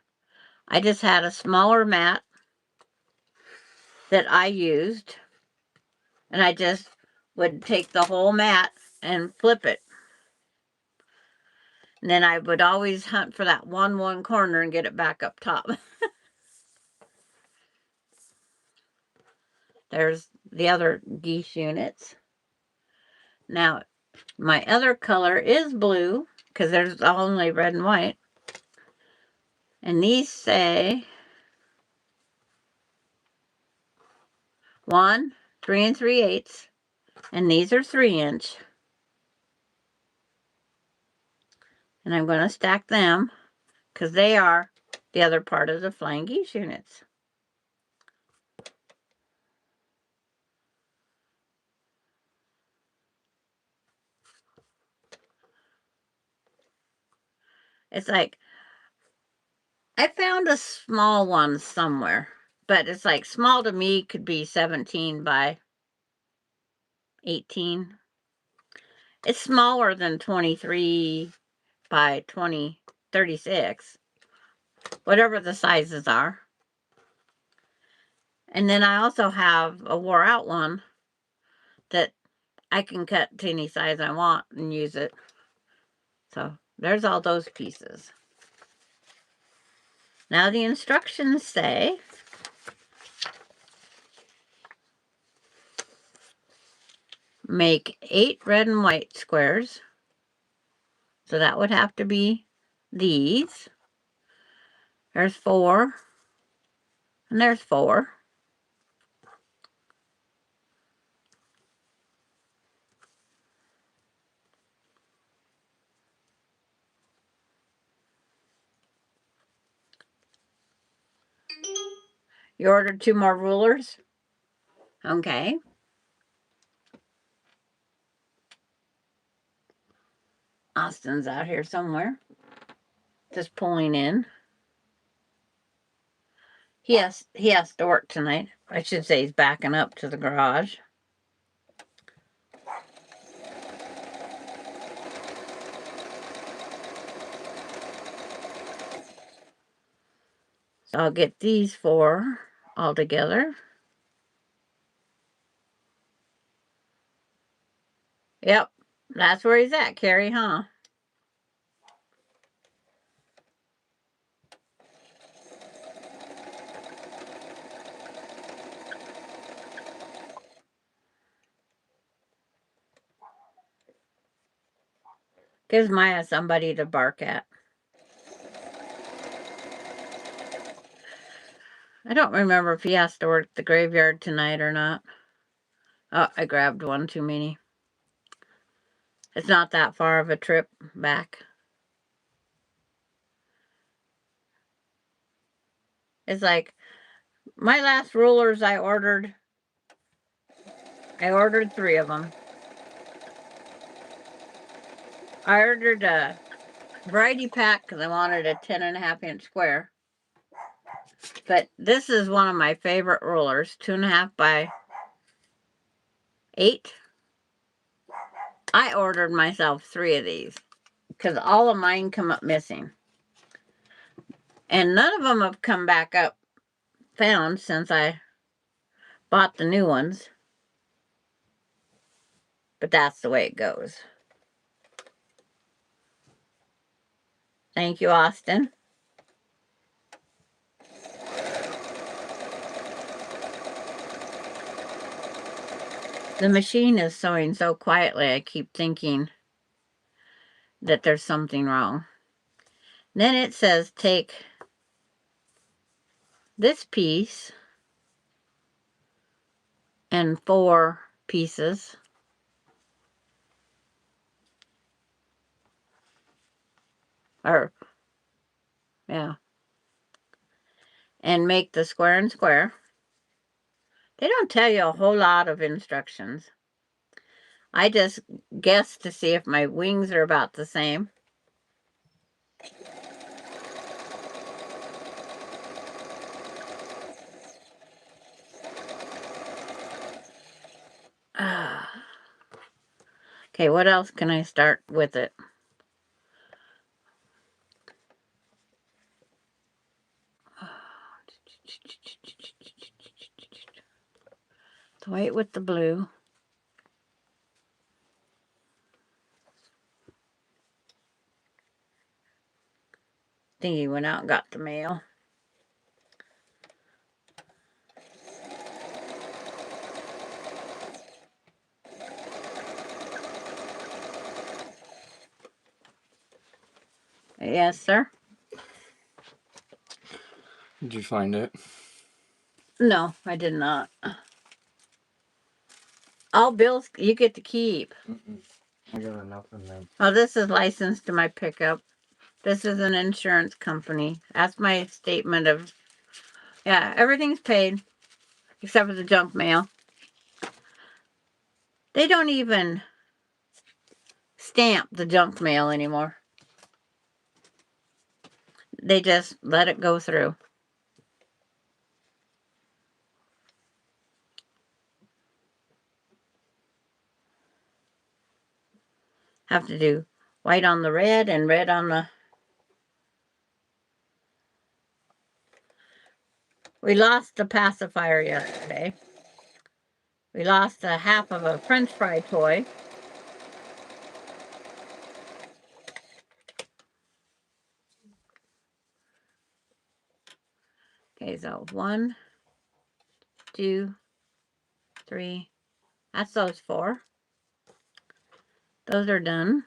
I just had a smaller mat that I used, and I just would take the whole mat and flip it. And then I would always hunt for that one corner and get it back up top. There's the other geese units. Now, my other color is blue because there's only red and white. And these say 1 3 3/8, and these are 3-inch. And I'm going to stack them because they are the other part of the flying geese units. It's like, I found a small one somewhere, but it's like small to me could be 17 by 18. It's smaller than 23 by 36, whatever the sizes are. And then I also have a wore out one that I can cut to any size I want and use it. So there's all those pieces. Now the instructions say make 8 red and white squares. So that would have to be these. There's 4. And there's 4. You ordered 2 more rulers? Okay. Austin's out here somewhere. Just pulling in. He has to work tonight. I should say he's backing up to the garage. So I'll get these 4 all together. Yep, that's where he's at, Carrie, huh? Gives Maya somebody to bark at. I don't remember if he has to work the graveyard tonight or not. Oh, I grabbed one too many. It's not that far of a trip back. It's like my last rulers I ordered 3 of them. I ordered a variety pack because I wanted a 10.5-inch square. But this is one of my favorite rulers, 2.5 by 8. I ordered myself 3 of these because all of mine come up missing. And none of them have come back up found since I bought the new ones. But that's the way it goes. Thank you, Austin. The machine is sewing so quietly, I keep thinking that there's something wrong. Then it says take this piece and 4 pieces. Or, yeah. And make the square and square. They don't tell you a whole lot of instructions. I just guess to see if my wings are about the same. Okay, what else can I start with it? The white with the blue. Think he went out and got the mail. Yes, sir. Did you find it? No, I did not. All bills you get to keep. I got enough in there. Oh, this is licensed to my pickup. This is an insurance company. That's my statement of, yeah, everything's paid except for the junk mail. They don't even stamp the junk mail anymore. They just let it go through. Have to do white on the red and red on the... We lost the pacifier yesterday. We lost a half of a French fry toy. Okay, so 1, 2, 3. That's those 4. Those are done.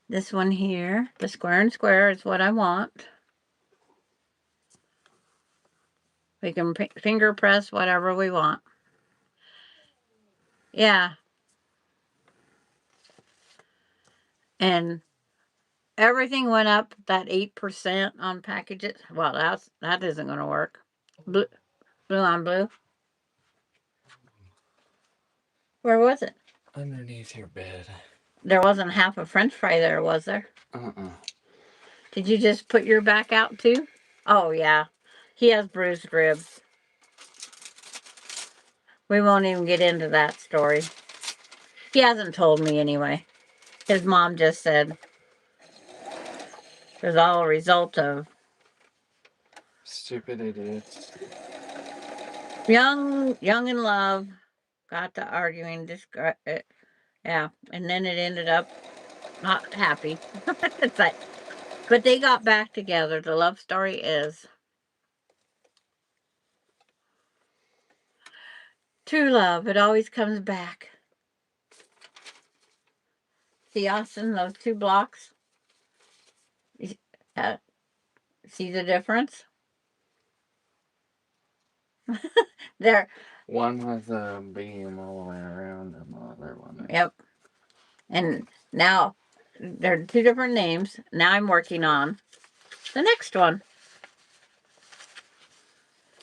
This one here, the square and square, is what I want. We can finger press whatever we want. Yeah. And everything went up that 8% on packages. Well, that isn't going to work. Blue on blue. Where was it? Underneath your bed. There wasn't half a French fry there, was there? Did you just put your back out too? Oh, yeah. He has bruised ribs. We won't even get into that story. He hasn't told me anyway. His mom just said it was all a result of Stupid idiots. young in love, got to arguing, yeah, and then it ended up not happy. It's like, but they got back together. The love story is true love. It always comes back. See, Austin, those 2 blocks? Uh, see the difference? There. One has a beam all the way around, and the other one. Yep. And now they're 2 different names. Now I'm working on the next one.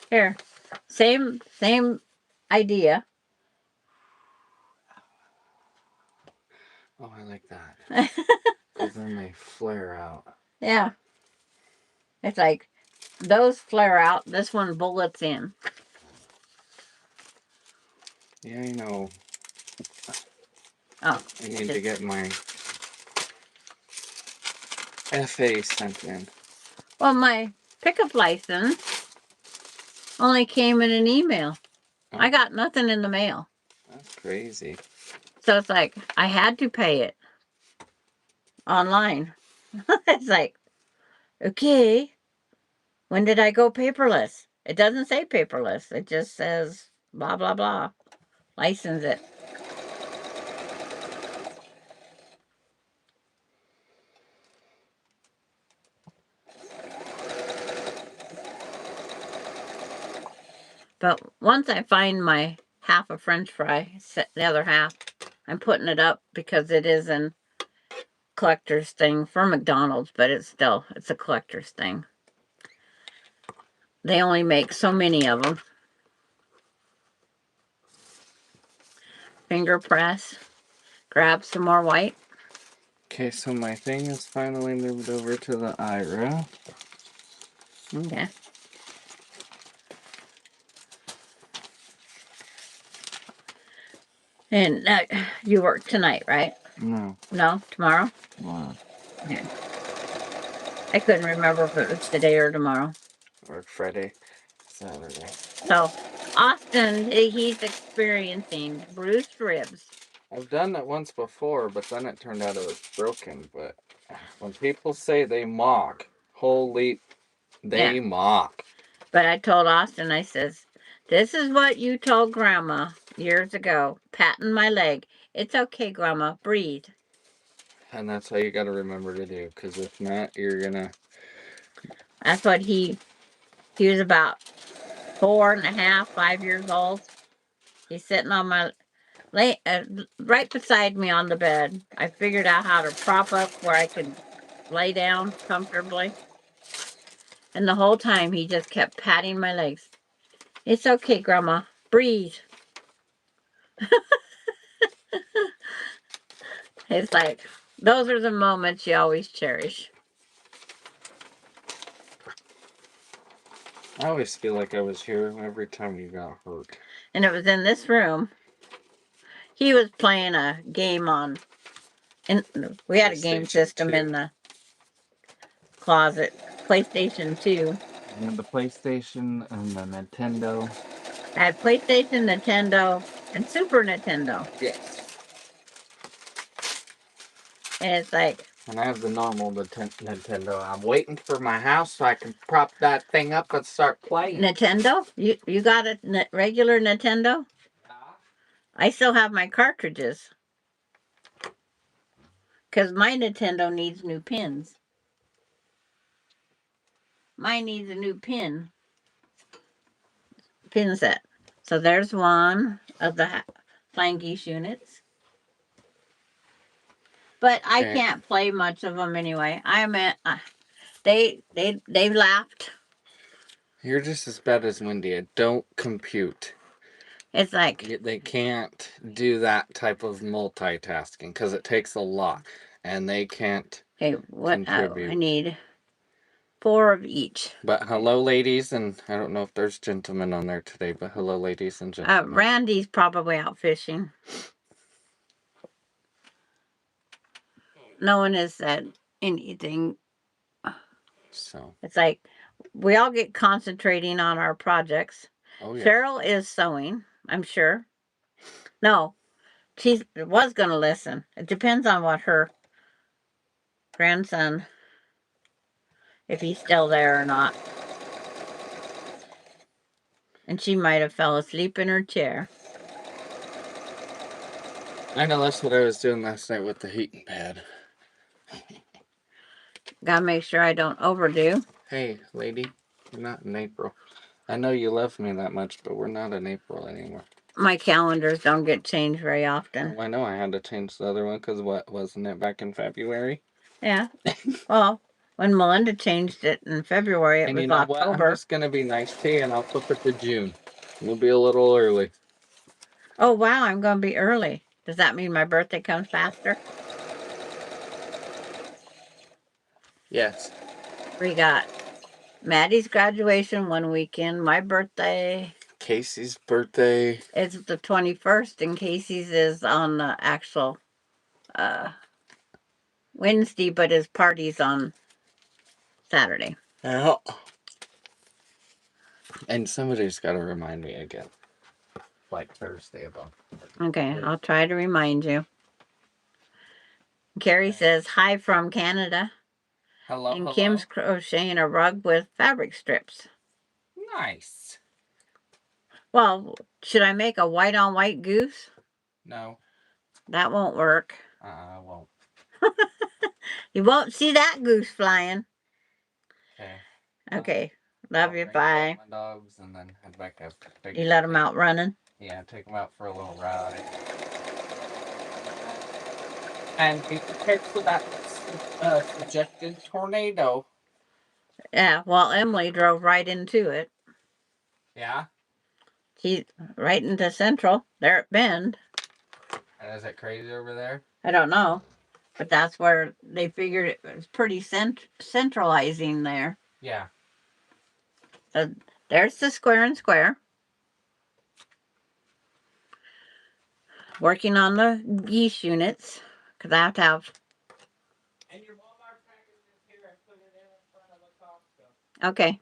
Here. Same idea. Oh, I like that. Because then they flare out. Yeah. It's like those flare out. This one bullets in. Yeah, I know. Oh. I need to get my FA sent in. Well, my pickup license only came in an email. Oh, I got nothing in the mail. that's crazy. So it's like I had to pay it online. It's like, okay, when did I go paperless? It doesn't say paperless. It just says blah, blah, blah. License it. But once I find my half a French fry, the other half, I'm putting it up because it is an collector's thing for McDonald's, but it's a collector's thing. They only make so many of them. Finger press. Grab some more white. Okay, so my thing is finally moved over to the IRA. Okay. And you work tonight, right? No. No, tomorrow? Wow. Yeah. I couldn't remember if it was today or tomorrow. Or Friday, Saturday. So, Austin, he's experiencing bruised ribs. I've done that once before, but then it turned out it was broken. But when people say they mock, holy, they mock. But I told Austin, I says, this is what you told Grandma years ago, patting my leg. It's okay, Grandma, breathe. And that's how you got to remember to do, because if not, you're gonna. That's what he was about 4.5, 5 years old. He's sitting on my right beside me on the bed. I figured out how to prop up where I could lay down comfortably. And the whole time he just kept patting my legs. It's okay, Grandma. Breathe. It's like, those are the moments you always cherish. I always feel like I was here every time you got hurt. And it was in this room. He was playing a game on, and we had a game system in the closet. PlayStation 2. And the PlayStation and the Nintendo. I had PlayStation, Nintendo, and Super Nintendo. Yes. And it's like, And I have the normal Nintendo. I'm waiting for my house so I can prop that thing up and start playing. Nintendo? You got a regular Nintendo? I still have my cartridges. Because my Nintendo needs new pins. Mine needs a new pin set. So there's one of the Flying Geese units. But I can't play much of them anyway. They laughed. You're just as bad as Wendy. Don't compute. It's like They can't do that type of multitasking because it takes a lot, and they can't contribute. I need 4 of each. But hello, ladies, and I don't know if there's gentlemen on there today, but hello, ladies and gentlemen. Randy's probably out fishing. No one has said anything. So it's like we all get concentrating on our projects. Oh, yeah. Cheryl is sewing, I'm sure. No, she was going to listen. It depends on what her grandson, if he's still there or not. And she might have fell asleep in her chair. I know that's what I was doing last night with the heating pad. Gotta make sure I don't overdo. Hey, lady, we're not in April. I know you love me that much, but we're not in April anymore. My calendars don't get changed very often. Oh, I know I had to change the other one because what wasn't it back in February? Yeah. Well, when Melinda changed it in February, it And was you know what? I'm October. just gonna be nice to you, and I'll flip it to June. We'll be a little early. Oh, wow, I'm going to be early. Does that mean my birthday comes faster? Yes. We got Maddie's graduation one weekend. My birthday Casey's birthday. is the 21st, and Casey's is on the actual Wednesday, but his party's on Saturday. Yeah. And somebody's got to remind me again, like Thursday about. Okay, I'll try to remind you. Carrie says hi from Canada. Hello, And hello. Kim's crocheting a rug with fabric strips. Nice. Well, should I make a white on white goose? No. That won't work. I won't. You won't see that goose flying. Okay. Okay. Love you. Bye. My dogs and then head back up. You let them out running? Yeah, take them out for a little ride. And be prepared for that projected tornado. Yeah, well, Emily drove right into it. Yeah? She's right into Central. There at Bend. And is it crazy over there? I don't know. But that's where they figured it was pretty centralizing there. Yeah. So there's the square and square. Working on the geese units. Because I have to have. And your Walmart package is here. I put it in front of the Costco. Okay.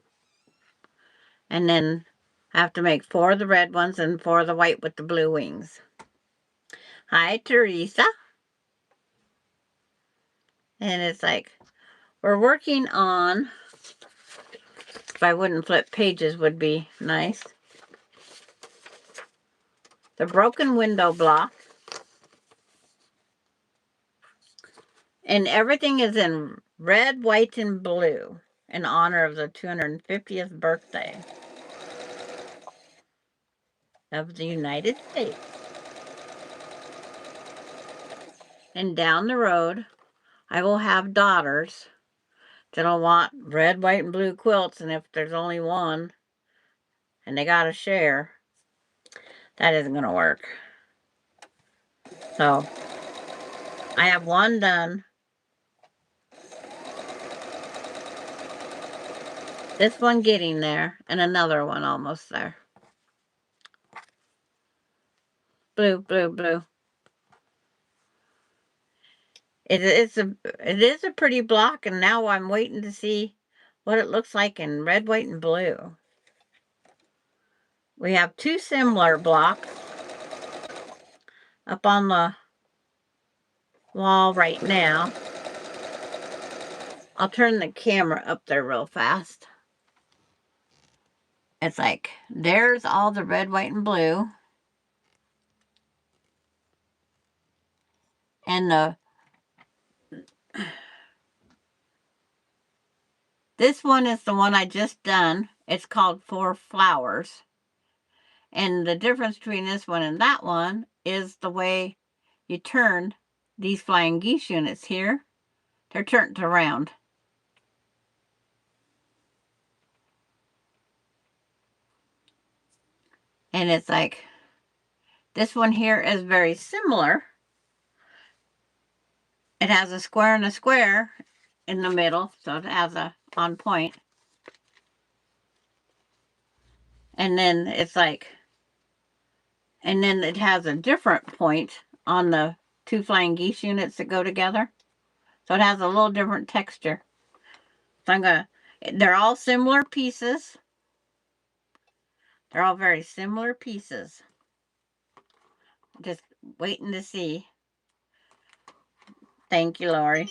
And then I have to make 4 of the red ones and 4 of the white with the blue wings. Hi, Teresa. And it's like, we're working on, if I wouldn't flip pages would be nice, the broken window block. And everything is in red, white, and blue in honor of the 250th birthday of the United States. And down the road, I will have daughters that'll want red, white, and blue quilts, and if there's only one and they gotta share, that isn't gonna work. So I have one done. This one getting there, and another one almost there. Blue, blue, blue. It is a pretty block, and now I'm waiting to see what it looks like in red, white, and blue. We have 2 similar blocks up on the wall right now. I'll turn the camera up there real fast. It's like, there's all the red, white, and blue. And this one is the one I just done. It's called 4 Flowers. And the difference between this one and that one is the way you turn these flying geese units here. They're turned around. And it's like, this one here is very similar. It has a square and a square in the middle, so it has a on point. And then it's like, and then it has a different point on the 2 flying geese units that go together. So it has a little different texture. So they're all similar pieces. They're all very similar pieces. Just waiting to see. Thank you, Lori.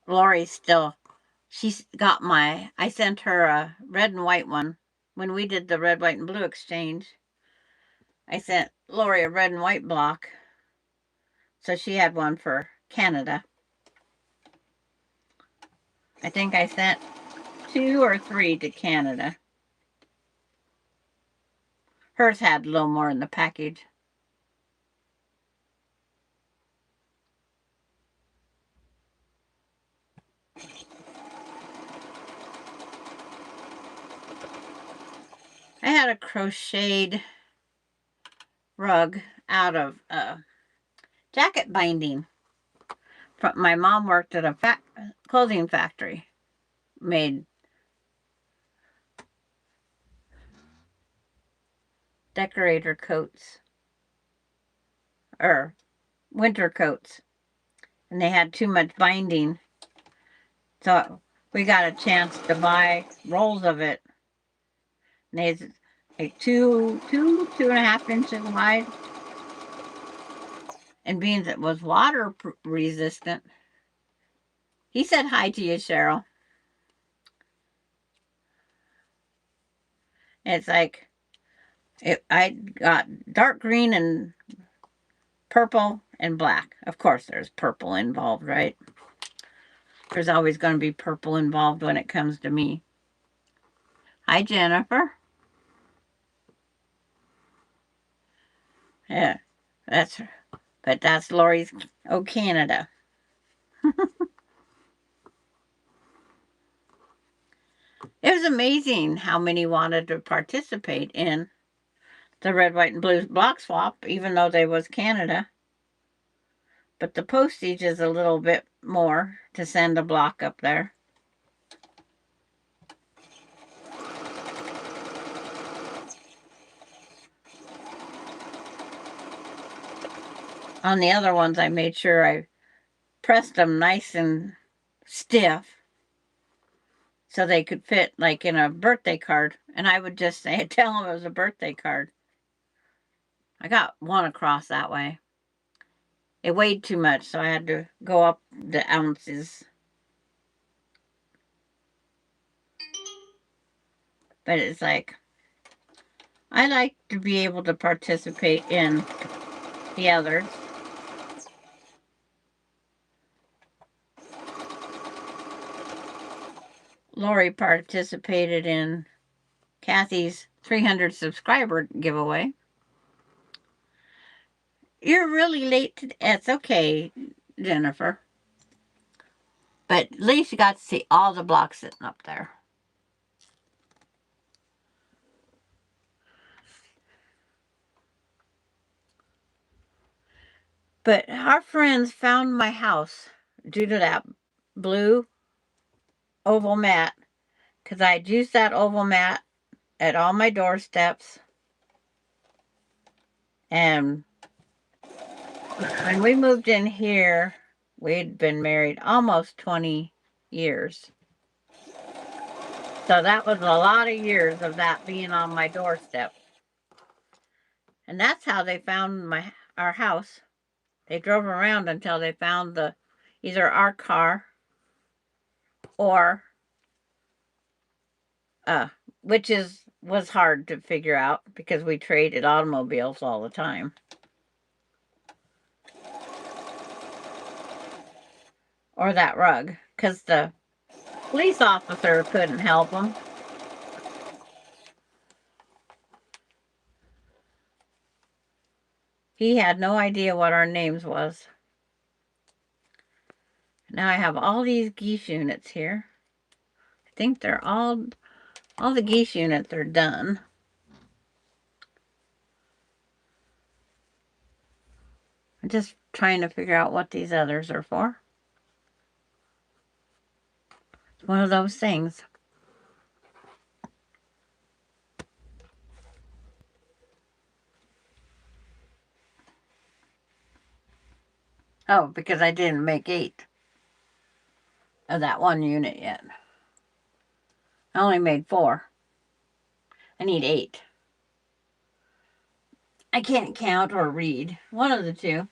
Lori's still, she's got I sent her a red and white one when we did the red, white, and blue exchange. I sent Lori a red and white block, so she had one for Canada. I think I sent 2 or 3 to Canada. Hers had a little more in the package. I had a crocheted rug out of jacket binding. My mom worked at a clothing factory, made decorator coats or winter coats, and they had too much binding, so we got a chance to buy rolls of it. And they like 2.5 inches wide, and being it was water resistant. He said hi to you, Cheryl. It's like I got dark green and purple and black. Of course, there's purple involved, right? There's always going to be purple involved when it comes to me. Hi, Jennifer. Yeah, that's Lori's Canada. It was amazing how many wanted to participate in the red, white, and blue block swap, even though they was Canada. But the postage is a little bit more to send a block up there. On the other ones, I made sure I pressed them nice and stiff so they could fit like in a birthday card. And I would just say, tell them it was a birthday card. I got one across that way. It weighed too much, so I had to go up the ounces. But it's like, I like to be able to participate in the others. Lori participated in Kathy's 300 subscriber giveaway. You're really late today. It's okay, Jennifer. But at least you got to see all the blocks sitting up there. But our friends found my house due to that blue oval mat, because I'd used that oval mat at all my doorsteps. And when we moved in here, we'd been married almost 20 years. So that was a lot of years of that being on my doorstep. And that's how they found our house. They drove around until they found either our car or which was hard to figure out because we traded automobiles all the time. Or that rug, because the police officer couldn't help them. He had no idea what our names was. Now I have all these geese units here. I think they're all the geese units are done. I'm just trying to figure out what these others are for. It's one of those things. Oh, because I didn't make 8 of that one unit yet. I only made 4. I need 8. I can't count or read. One of the two.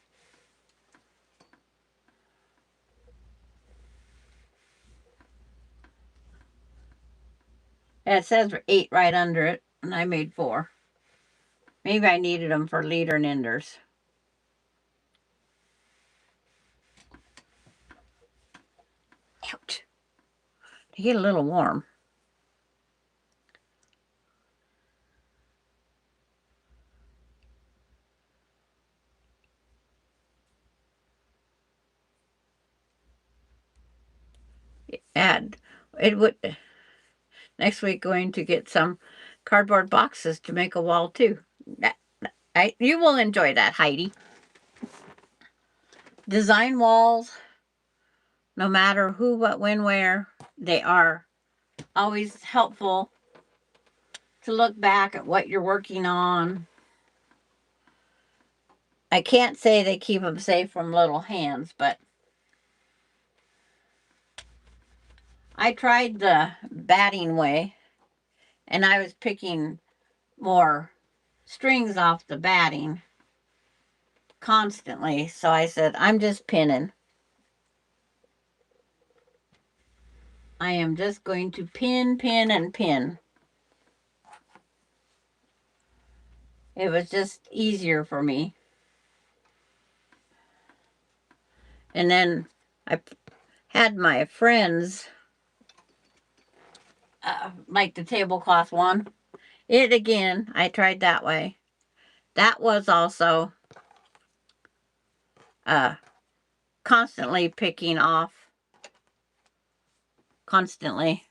And it says 8 right under it, and I made 4. Maybe I needed them for leader and enders. Ouch. They get a little warm. And it would next week going to get some cardboard boxes to make a wall too. You will enjoy that, Heidi. Design walls, no matter who, what, when, where, they are always helpful to look back at what you're working on. I can't say they keep them safe from little hands, but I tried the batting way, and I was picking more strings off the batting constantly. So I said, I'm just pinning. I am just going to pin, pin, and pin. It was just easier for me. And then I had my friends, like the tablecloth one. It again, I tried that way. That was also uh, constantly picking off. Constantly.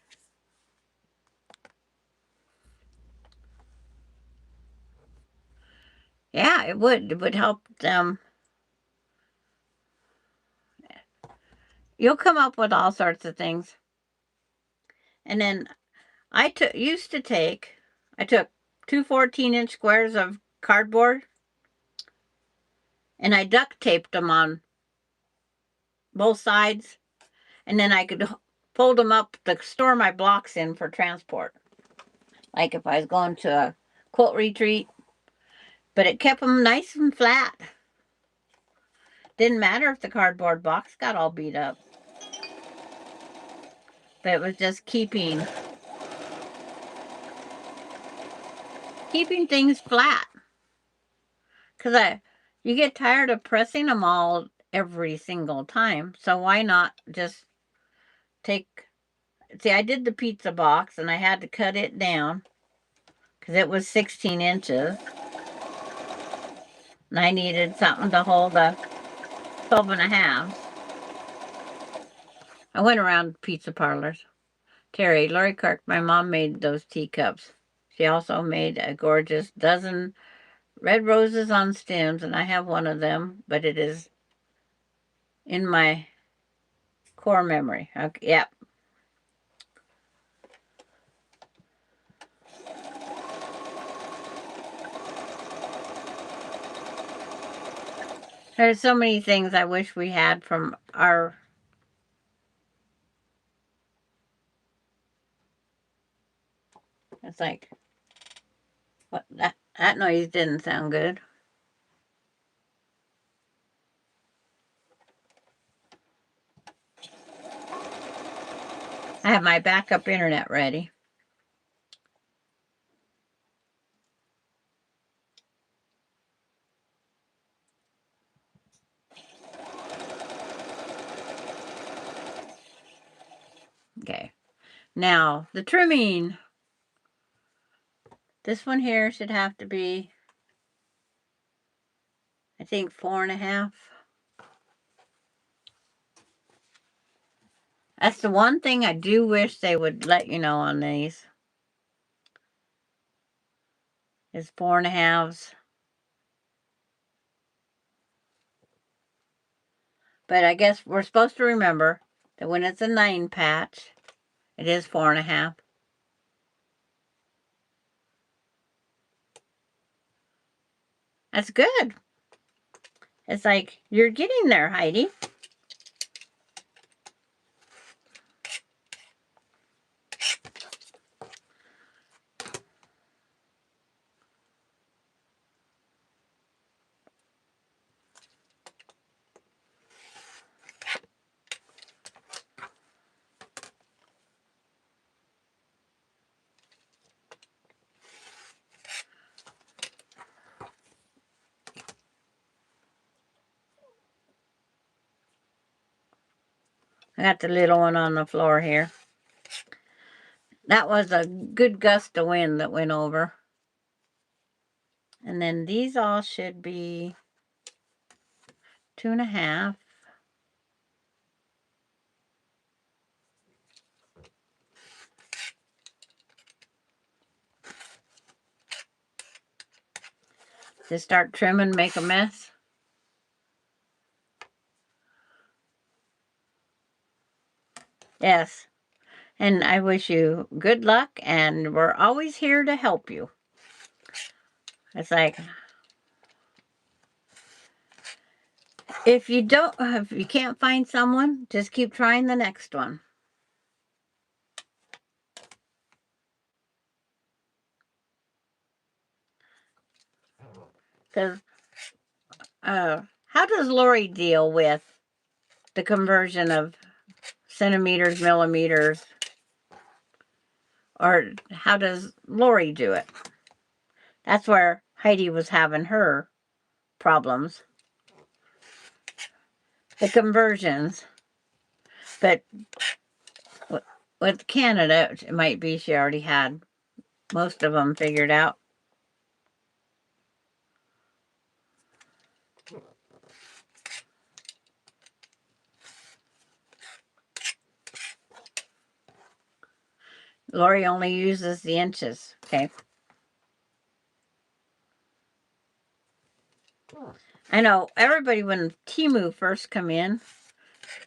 Yeah, it would. It would help them. You'll come up with all sorts of things. And then I took I took two 14-inch squares of cardboard and I duct taped them on both sides. And then I could fold them up to store my blocks in for transport. Like if I was going to a quilt retreat. But it kept them nice and flat. Didn't matter if the cardboard box got all beat up. But it was just keeping things flat. Because you get tired of pressing them all every single time. So why not just take... See, I did the pizza box and I had to cut it down because it was 16 inches. And I needed something to hold a 12 and a half. I went around pizza parlors. Terry, Lori Clark, my mom made those teacups. She also made a gorgeous dozen red roses on stems, and I have one of them, but it is in my core memory. Okay, yep. There's so many things I wish we had from our... It's like, what, that noise didn't sound good. I have my backup internet ready. Okay. Now, the trimming. This one here should have to be, I think, 4.5. That's the one thing I do wish they would let you know on these. Is 4.5s. But I guess we're supposed to remember that when it's a 9 patch, it is 4.5. That's good. It's like, you're getting there, Heidi. I got the little one on the floor here. That was a good gust of wind that went over. And then these all should be 2.5. Just start trimming, make a mess. Yes. And I wish you good luck, and we're always here to help you. It's like, if you can't find someone, just keep trying the next one. Because how does Lori deal with the conversion of centimeters, millimeters? Or how does Lori do it? That's where Heidi was having her problems. The conversions. But with Canada, it might be she already had most of them figured out. Lori only uses the inches, okay? I know everybody, when Temu first come in,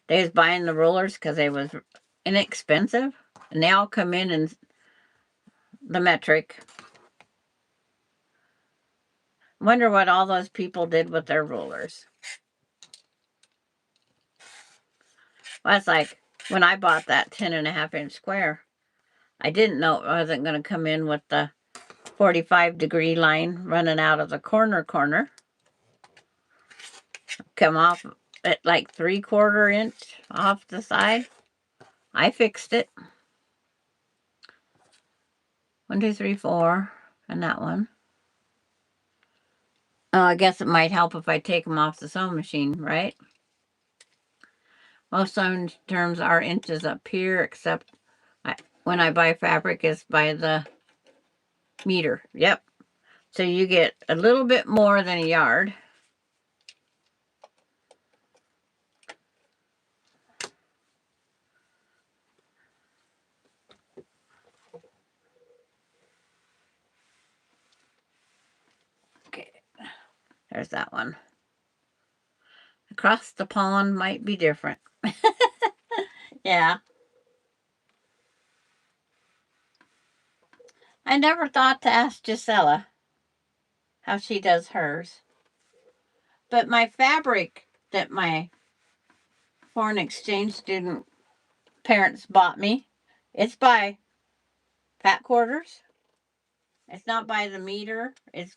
they was buying the rulers because they was inexpensive. And they all come in the metric. Wonder what all those people did with their rulers. Well, it's like when I bought that 10.5-inch square, I didn't know it wasn't going to come in with the 45-degree line running out of the corner. Come off at like 3/4 inch off the side. I fixed it. 1, 2, 3, 4, and that one. Oh, I guess it might help if I take them off the sewing machine, right? Most sewing terms are inches up here, except when I buy fabric, it's by the meter. Yep. So you get a little bit more than a yard. Okay, there's that one. Across the pond might be different. Yeah. I never thought to ask Gisela how she does hers. But my fabric that my foreign exchange student parents bought me, it's by fat quarters. It's not by the meter. It's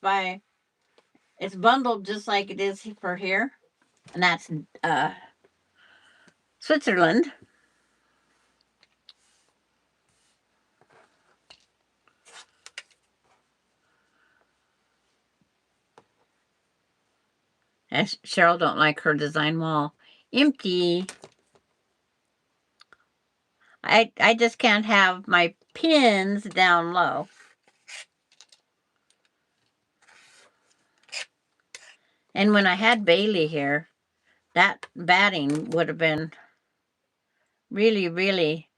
bundled just like it is for here. And that's Switzerland. And Cheryl don't like her design wall. Empty. I just can't have my pins down low. And when I had Bailey here, that batting would have been really, really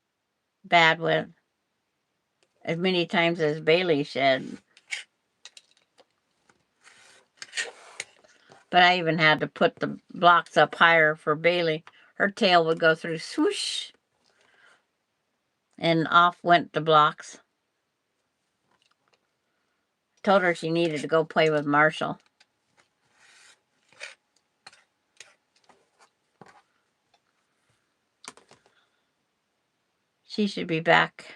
bad with as many times as Bailey shed. But I even had to put the blocks up higher for Bailey. Her tail would go through, swoosh, and off went the blocks. Told her she needed to go play with Marshall. She should be back.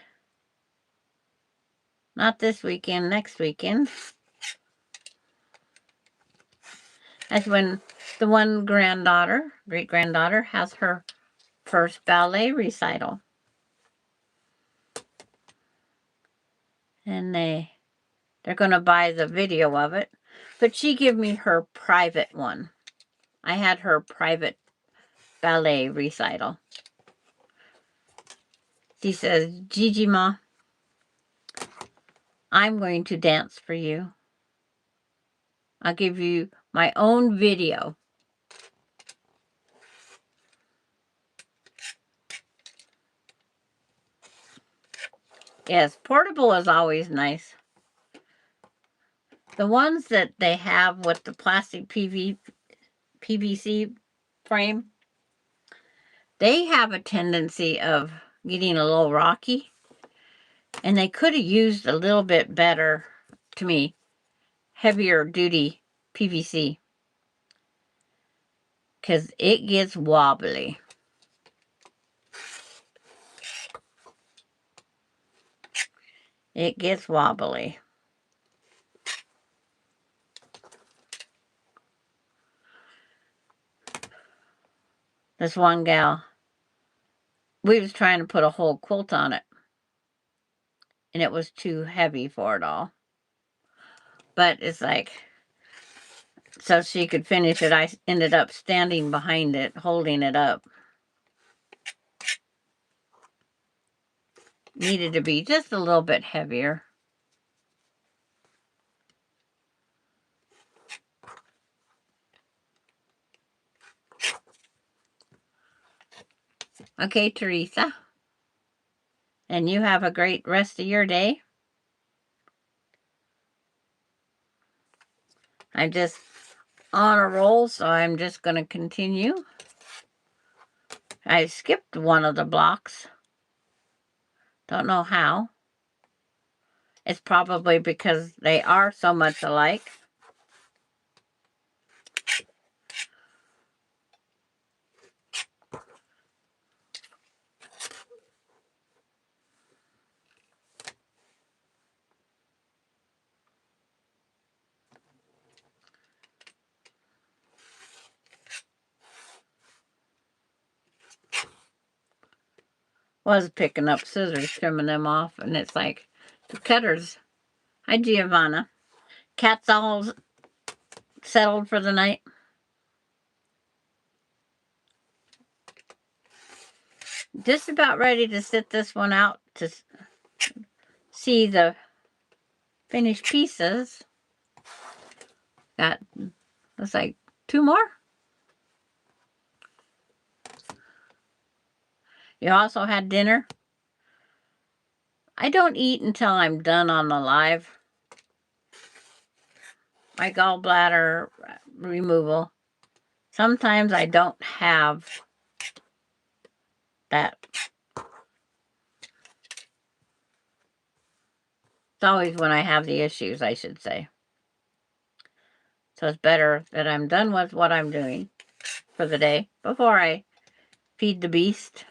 Not this weekend, next weekend. That's when the one granddaughter, great-granddaughter, has her first ballet recital. And they're going to buy the video of it. But she gave me her private one. I had her private ballet recital. She says, Gigi Ma, I'm going to dance for you. I'll give you my own video. Yes, portable is always nice. The ones that they have with the plastic PVC frame, they have a tendency of getting a little rocky. And they could have used a little bit better, to me, heavier duty PVC. Because it gets wobbly. It gets wobbly. This one gal, we was trying to put a whole quilt on it. And it was too heavy for it all. But it's like, so she could finish it, I ended up standing behind it, holding it up. Needed to be just a little bit heavier. Okay, Teresa. And you have a great rest of your day. I'm just on a roll, so I'm just going to continue. I skipped one of the blocks. Don't know how. It's probably because they are so much alike. Was picking up scissors, trimming them off, and it's like, the cutters. Hi, Giovanna. Cat's all settled for the night. Just about ready to sit this one out to see the finished pieces. Got, looks like 2 more. You also had dinner. I don't eat until I'm done on the live. My gallbladder removal. Sometimes I don't have that. It's always when I have the issues, I should say. So it's better that I'm done with what I'm doing for the day before I feed the beast.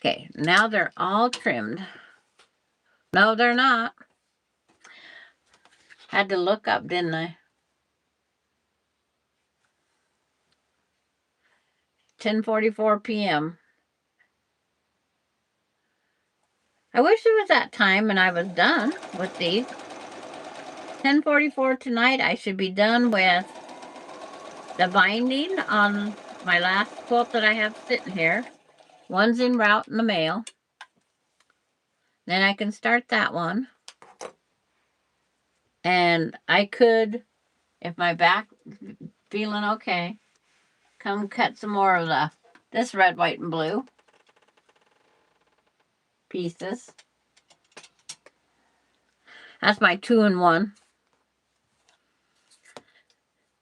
Okay, now they're all trimmed. No, they're not. Had to look up, didn't I? 10:44 p.m. I wish it was that time and I was done with these. 10:44 tonight, I should be done with the binding on my last quilt that I have sitting here. One's en route in the mail. Then I can start that one. And I could, if my back feeling okay, come cut some more of this red, white, and blue pieces. That's my 2-in-1.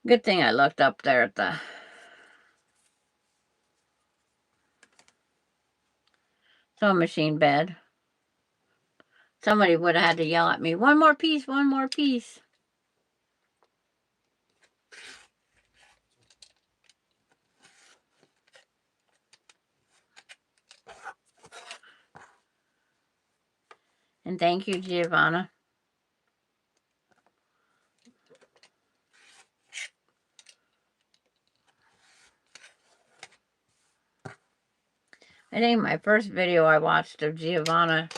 Good thing I looked up there at the sewing machine bed. Somebody would have had to yell at me, one more piece, one more piece. And thank you, Giovanna. I think my first video I watched of Giovanna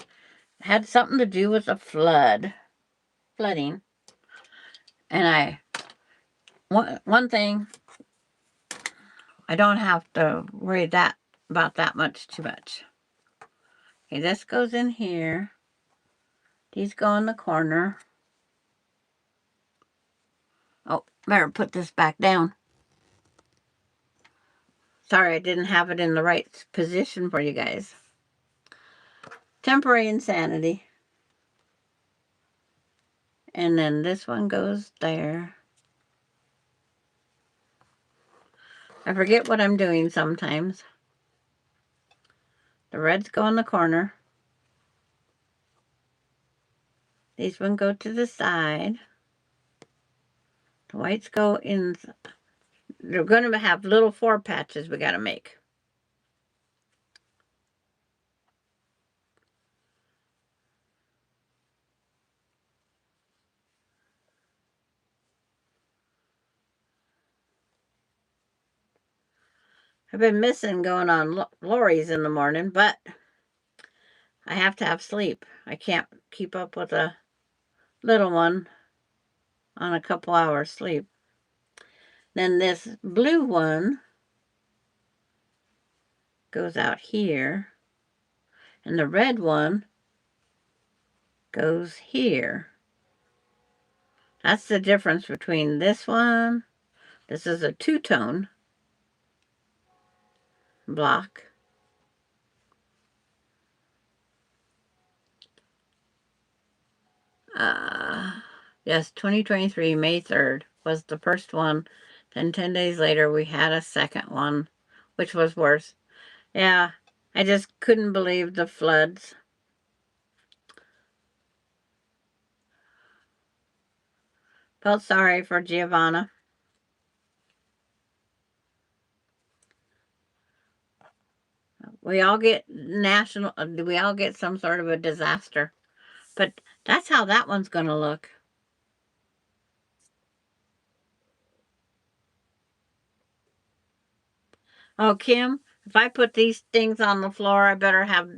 had something to do with a flooding. And one thing, I don't have to worry about that much too much. Okay, this goes in here. These go in the corner. Oh, better put this back down. Sorry, I didn't have it in the right position for you guys. Temporary insanity. And then this one goes there. I forget what I'm doing sometimes. The reds go in the corner. These one go to the side. The whites go in. They're going to have little 4 patches we got to make. I've been missing going on Lori's in the morning, but I have to have sleep. I can't keep up with a little one on a couple hours sleep. Then this blue one goes out here, and the red one goes here. That's the difference between this one. This is a 2-tone block. Yes, 2023, May 3rd was the first one. Then 10 days later, we had a second one, which was worse. Yeah, I just couldn't believe the floods. Felt sorry for Giovanna. We all get we all get some sort of a disaster. But that's how that one's going to look. Oh, Kim, if I put these things on the floor, I better have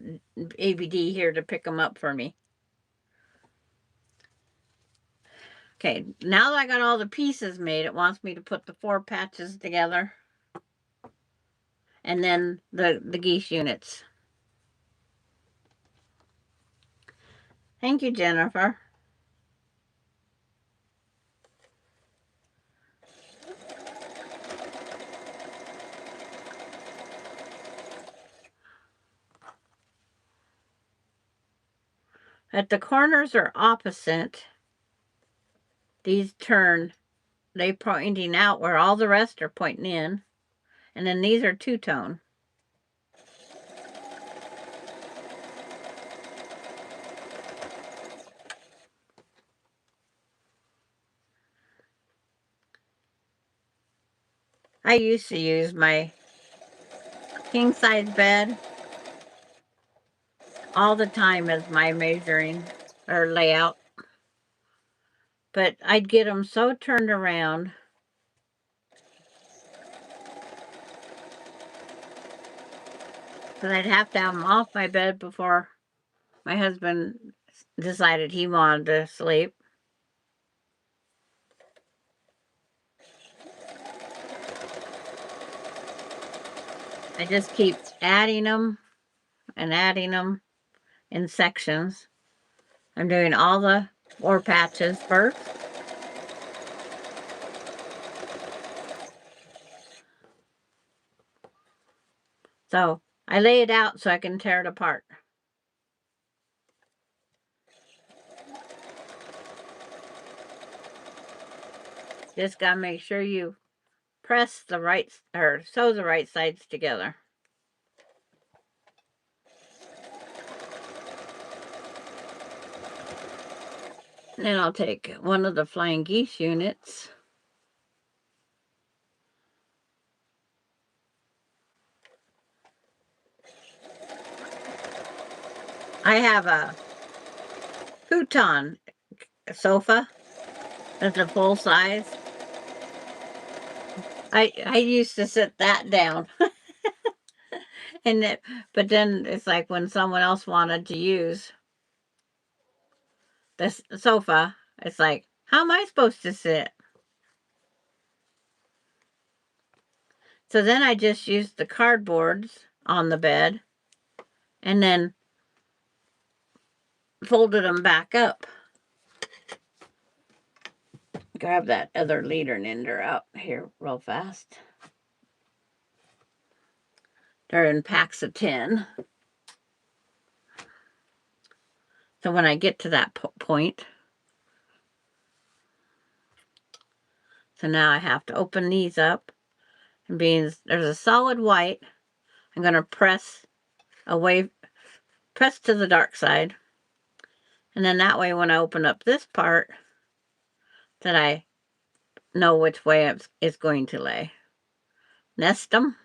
ABD here to pick them up for me. Okay, now that I got all the pieces made, it wants me to put the 4 patches together. And then the geese units. Thank you, Jennifer. At the corners are opposite. These turn, they pointing out where all the rest are pointing in. And then these are 2-tone. I used to use my king size bed all the time as my measuring or layout. But I'd get them so turned around that I'd have to have them off my bed before my husband decided he wanted to sleep. I just keep adding them and adding them in sections. I'm doing all the 4 patches first. So I lay it out so I can tear it apart. Just gotta make sure you press the right or sew the right sides together. Then I'll take one of the flying geese units. I have a futon sofa that's a full size. I used to sit that down. But then it's like when someone else wanted to use this sofa, it's like, how am I supposed to sit? So then I just used the cardboards on the bed and then folded them back up. Grab that other leader and ender out here real fast. They're in packs of 10. So when I get to that point, so now I have to open these up. And being there's a solid white, I'm going to press to the dark side. And then that way when I open up this part, that I know which way it's going to lay. Nest them.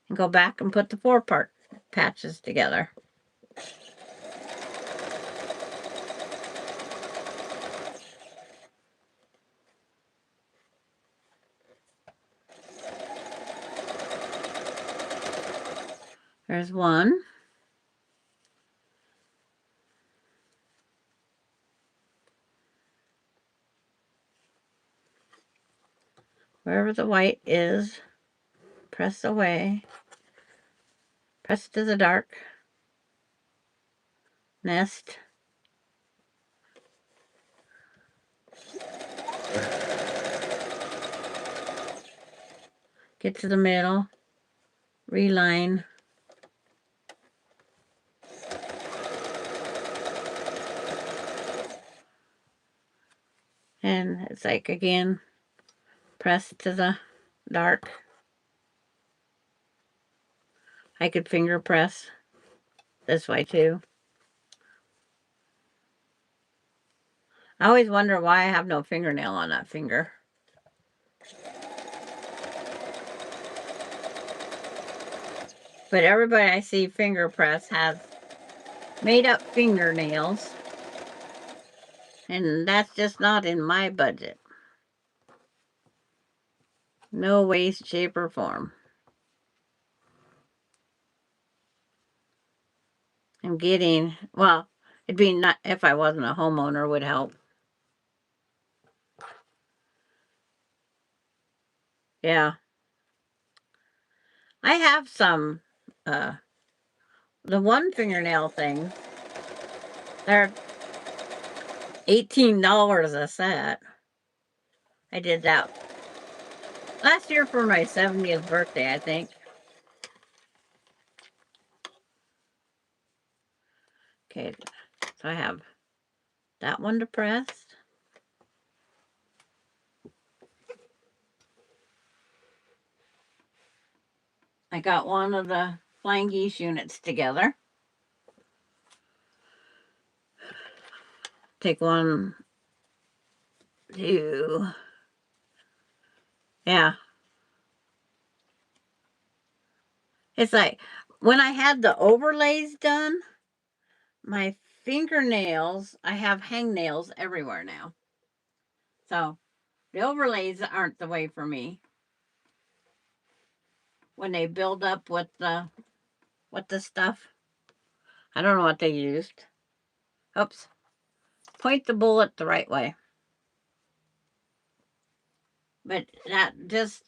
And go back and put the 4-part patches together. There's one. Wherever the white is, press away. Press to the dark. Nest. Get to the middle. Reline. And it's like, again, press to the dark. I could finger press this way too. I always wonder why I have no fingernail on that finger. But everybody I see finger press has made up fingernails. And that's just not in my budget. No way, shape, or form. I'm getting, well, it'd be not, if I wasn't a homeowner, would help. Yeah. I have some, the one fingernail thing, they're $18 a set. I did that last year for my 70th birthday, I think. Okay, so I have that one to press. I got one of the Flying Geese units together. Take 1, 2. Yeah. It's like when I had the overlays done, my fingernails, I have hangnails everywhere now. So the overlays aren't the way for me. When they build up with the stuff. I don't know what they used. Oops. Point the bullet the right way. But that just,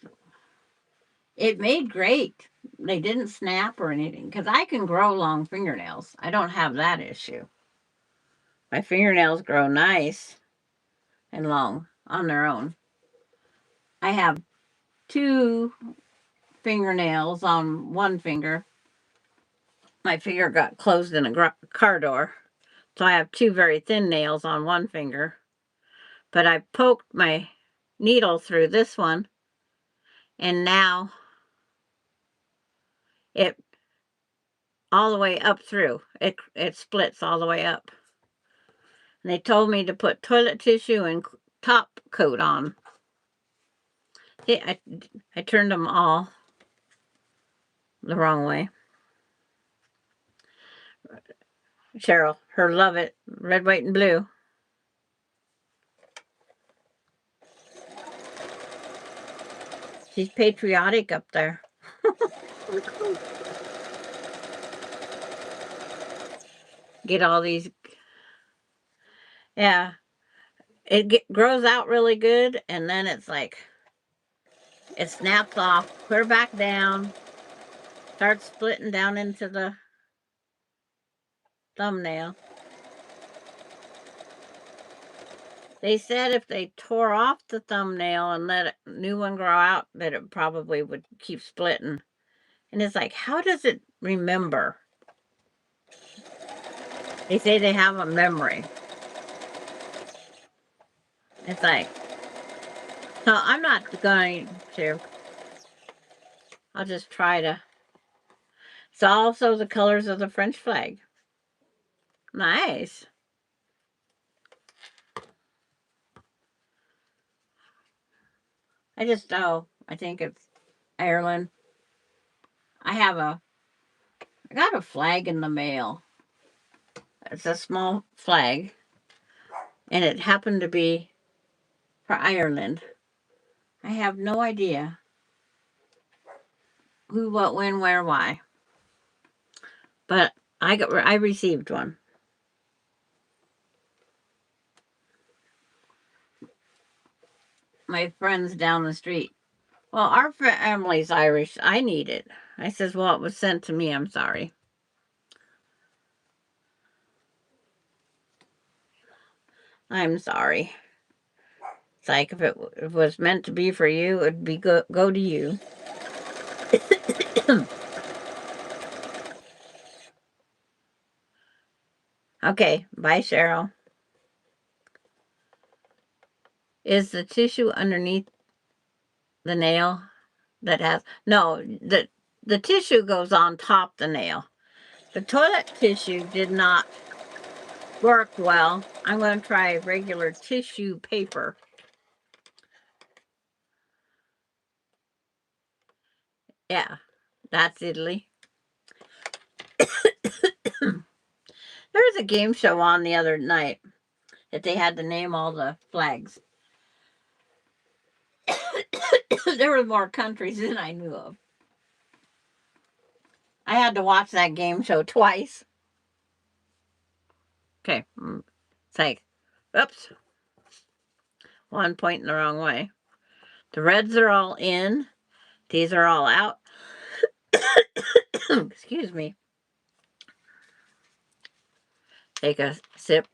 it made great. They didn't snap or anything. Because I can grow long fingernails. I don't have that issue. My fingernails grow nice and long on their own. I have 2 fingernails on one finger. My finger got closed in a car door. So I have 2 very thin nails on one finger. But I poked my needle through this one. And now it all the way up through. It splits all the way up. And they told me to put toilet tissue and top coat on. I turned them all the wrong way. Cheryl, her love it. Red, white, and blue. She's patriotic up there. Get all these. Yeah. It grows out really good, and then it's like It snaps off, clear back down, starts splitting down into the thumbnail. They said if they tore off the thumbnail and let a new one grow out, that it probably would keep splitting. And it's like, how does it remember? They say they have a memory. It's like, no, I'm not going to. I'll just try to. It's also the colors of the French flag. Nice. I just know. I think it's Ireland. I got a flag in the mail. It's a small flag, and it happened to be for Ireland. I have no idea who, what, when, where, why. But I received one. My friends down the street. Well, our family's Irish. I need it. I says, well, it was sent to me. I'm sorry. I'm sorry. It's like if it was meant to be for you, it'd be go to you. Okay, bye, Cheryl. Is the tissue underneath the nail that has no the tissue goes on top the nail. The toilet tissue did not work well. I'm going to try regular tissue paper. Yeah, that's Italy. There was a game show on the other night that they had to name all the flags. There were more countries than I knew of. I had to watch that game show twice. Okay. It's like, oops, one pointing the wrong way. The reds are all in. These are all out. Excuse me. Take a sip.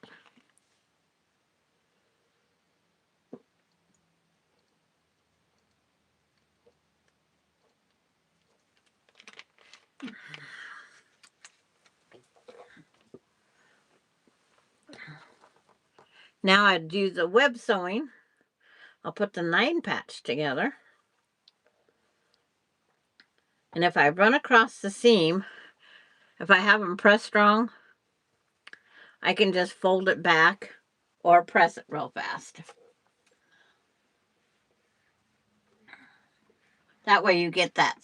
Now I'd do the web sewing. I'll put the 9 patch together. And if I run across the seam, if I have them pressed strong, I can just fold it back or press it real fast. That way you get that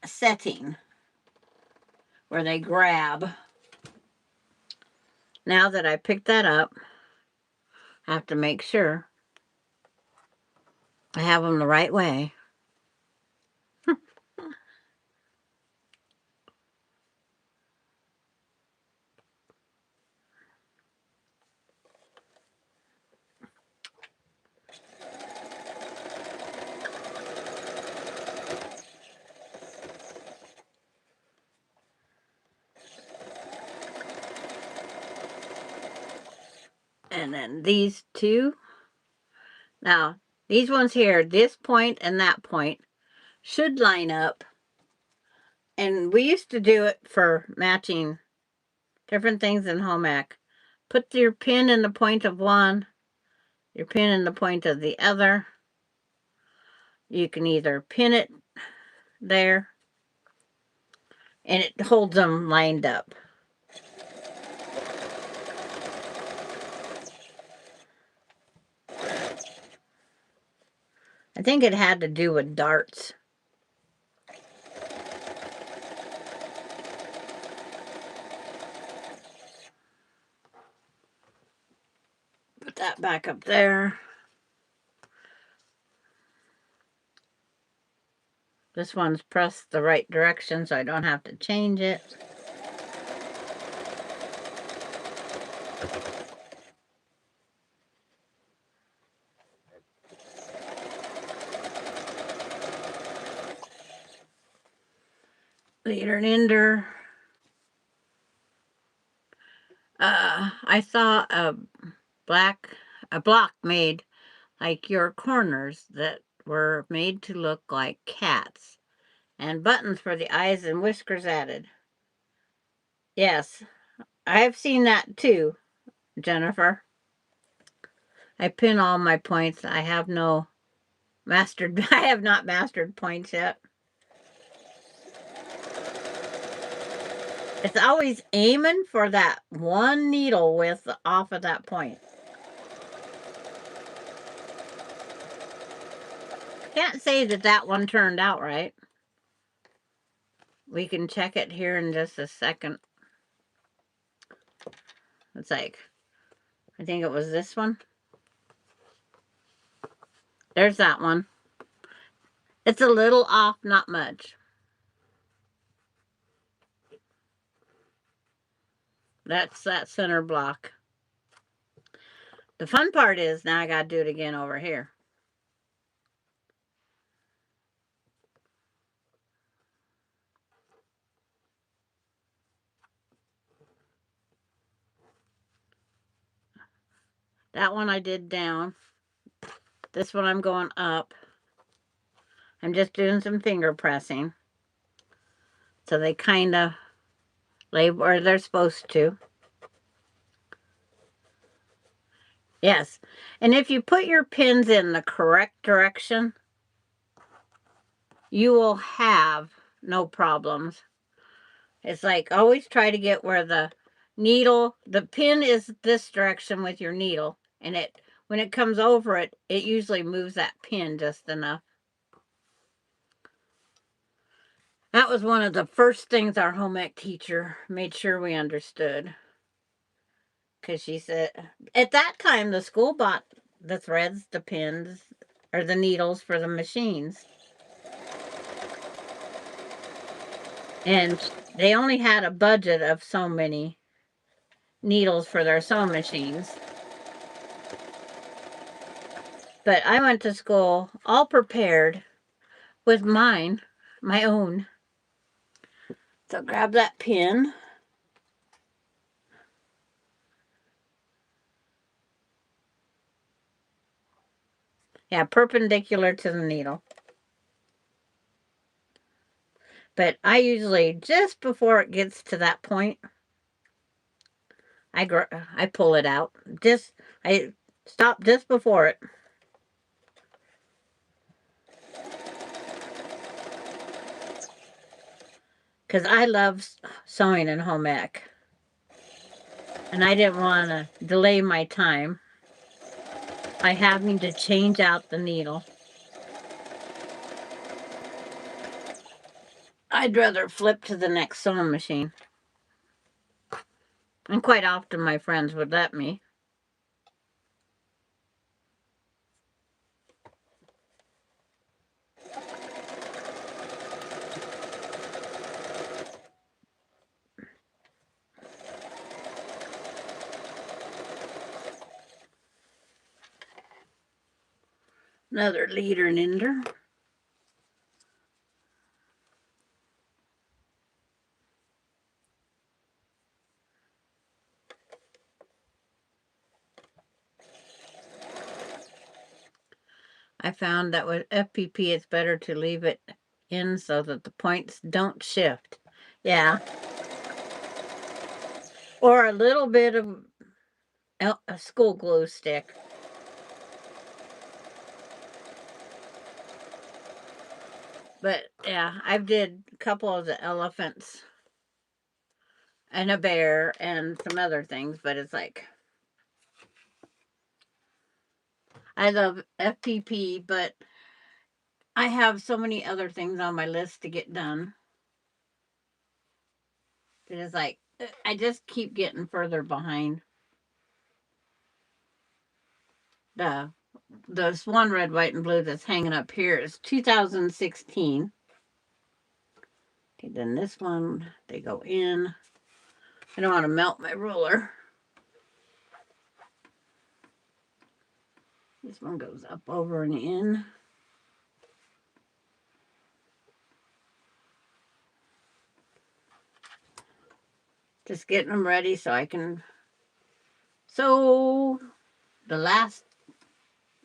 setting where they grab. Now that I picked that up, I have to make sure I have them the right way. And then these two. Now, these ones here, this point and that point, should line up. And we used to do it for matching different things in home ec. Put your pin in the point of one, your pin in the point of the other. You can either pin it there, and it holds them lined up. I think it had to do with darts. Put that back up there. This one's pressed the right direction, so I don't have to change it. Leader and Ender. I saw a block made like your corners that were made to look like cats, and buttons for the eyes and whiskers added. Yes, I've seen that too, Jennifer. I pin all my points. I have no mastered, I have not mastered points yet. It's always aiming for that one needle width off of that point. Can't say that that one turned out right. We can check it here in just a second. It's like, I think it was this one. There's that one. It's a little off, not much. That's that center block. The fun part is now I got to do it again over here. That one I did down. This one I'm going up. I'm just doing some finger pressing. So they kind of lay where they're supposed to. Yes. And if you put your pins in the correct direction, you will have no problems. It's like always try to get where the pin is this direction with your needle, and when it comes over it, it usually moves that pin just enough. That was one of the first things our home ec teacher made sure we understood. Because she said, at that time, the school bought the threads, the pins, or the needles for the machines. And they only had a budget of so many needles for their sewing machines. But I went to school all prepared with my own. So grab that pin. Yeah, perpendicular to the needle. But I usually, just before it gets to that point, I pull it out. I stop just before it. Because I love sewing in home ec. And I didn't want to delay my time by having to change out the needle. I'd rather flip to the next sewing machine. And quite often my friends would let me. Another leader and ender. I found that with FPP, it's better to leave it in so that the points don't shift. Yeah. Or a little bit of a school glue stick. But yeah, I've did a couple of the elephants and a bear and some other things, but it's like, I love FPP, but I have so many other things on my list to get done. It is like, I just keep getting further behind. The Swan Red, White, and Blue that's hanging up here is 2016. Okay, then this one, they go in. I don't want to melt my ruler. This one goes up, over, and in. Just getting them ready so I can sew the last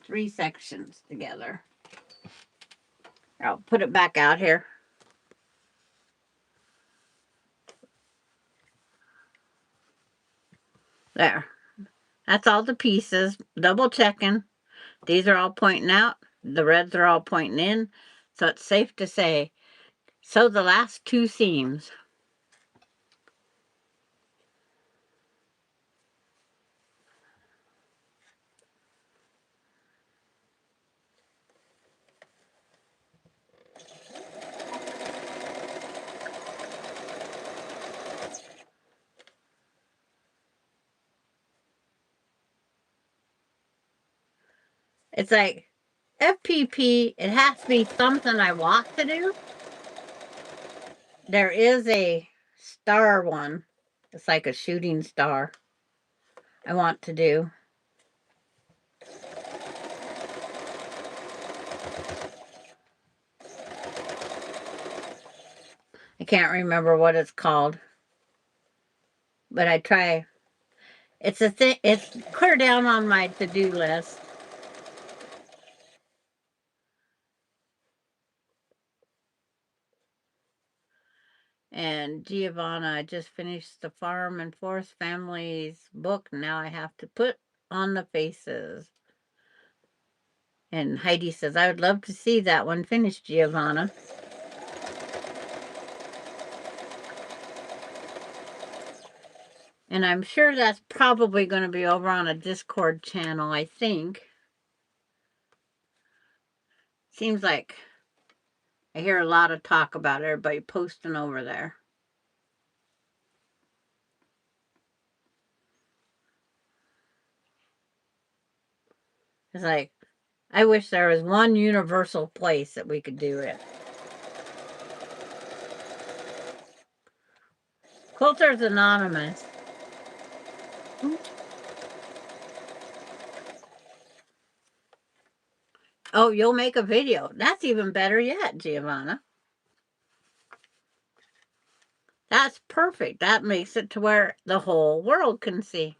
3 sections together. I'll put it back out here. There. That's all the pieces. Double checking. These are all pointing out. The reds are all pointing in. So it's safe to say, sew the last 2 seams. It's like FPP, it has to be something I want to do. There is a star one. It's like a shooting star I want to do. I can't remember what it's called. But I try. It's a thing. It's clear down on my to-do list. And Giovanna, I just finished the Farm and Forest Families book. Now I have to put on the faces. And Heidi says, I would love to see that one finished, Giovanna. And I'm sure that's probably going to be over on a Discord channel, I think. Seems like I hear a lot of talk about everybody posting over there. It's like, I wish there was one universal place that we could do it. Quilters Anonymous. Oh, you'll make a video. That's even better yet, Giovanna. That's perfect. That makes it to where the whole world can see.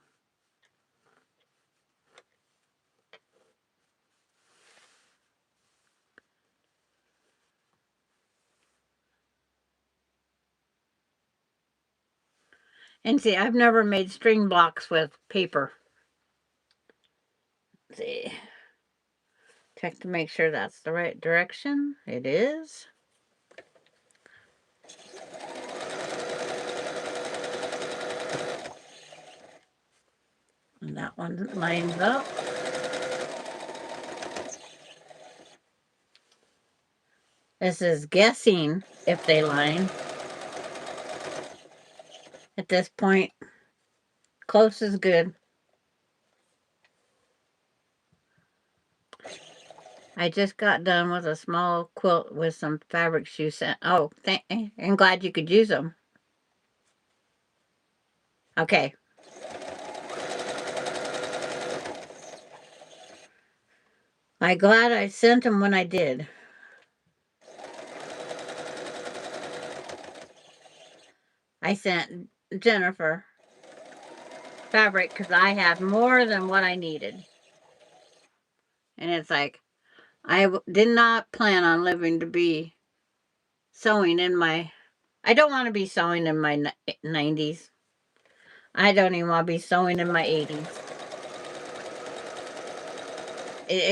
And see, I've never made string blocks with paper. Let's see. Check to make sure that's the right direction. It is. And that one lines up. This is guessing if they line. At this point, close is good. I just got done with a small quilt with some fabric shoes. Oh, I'm glad you could use them. Okay. I'm glad I sent them when I did. I sent Jennifer fabric because I had more than what I needed. And it's like, I did not plan on living to be sewing in my... I don't want to be sewing in my 90s. I don't even want to be sewing in my 80s.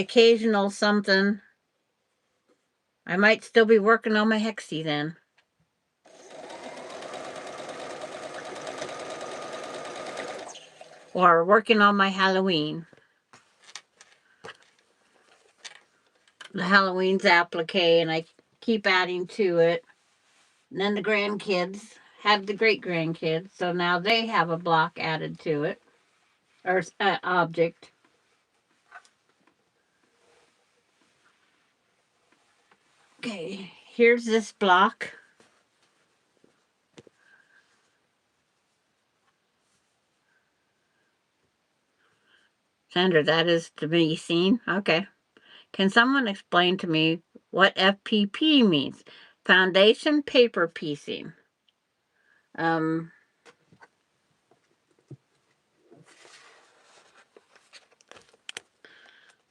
Occasional something. I might still be working on my hexie then. Or working on my Halloween. The Halloween's applique, and I keep adding to it. And then the grandkids have the great-grandkids, so now they have a block added to it. Or object. Okay, here's this block. Sandra, that is to be seen? Okay. Can someone explain to me what FPP means? Foundation paper piecing.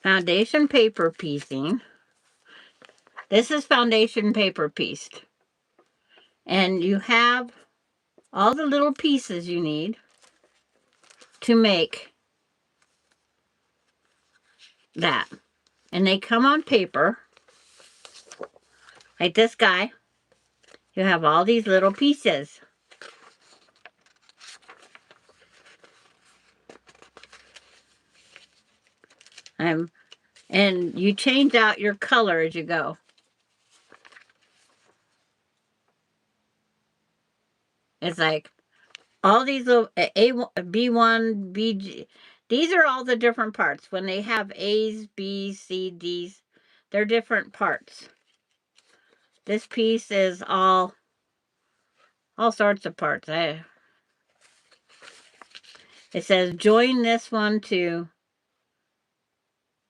foundation paper piecing. This is foundation paper pieced. And you have all the little pieces you need to make that. And they come on paper, like this guy. You have all these little pieces. And you change out your color as you go. It's like all these little B1, BG. These are all the different parts. When they have A's, B's, C, D's, they're different parts. This piece is all sorts of parts. It says join this one to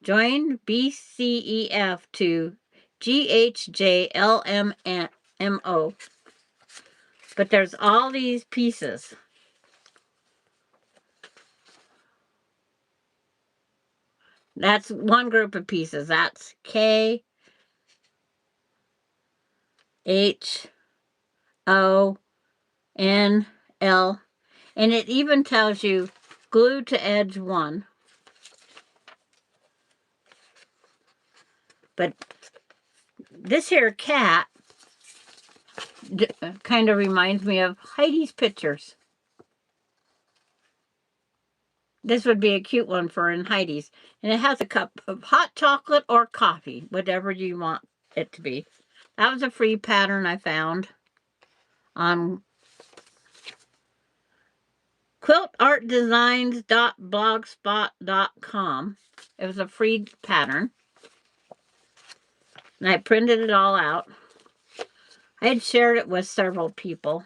join BCEF to GHJLMMO. But there's all these pieces. That's one group of pieces. That's K, H, O, N, L. And it even tells you glue to edge 1. But this here cat kind of reminds me of Heidi's pictures. This would be a cute one for in Heidi's. And it has a cup of hot chocolate or coffee, whatever you want it to be. That was a free pattern I found on quiltartdesigns.blogspot.com. It was a free pattern. And I printed it all out. I had shared it with several people.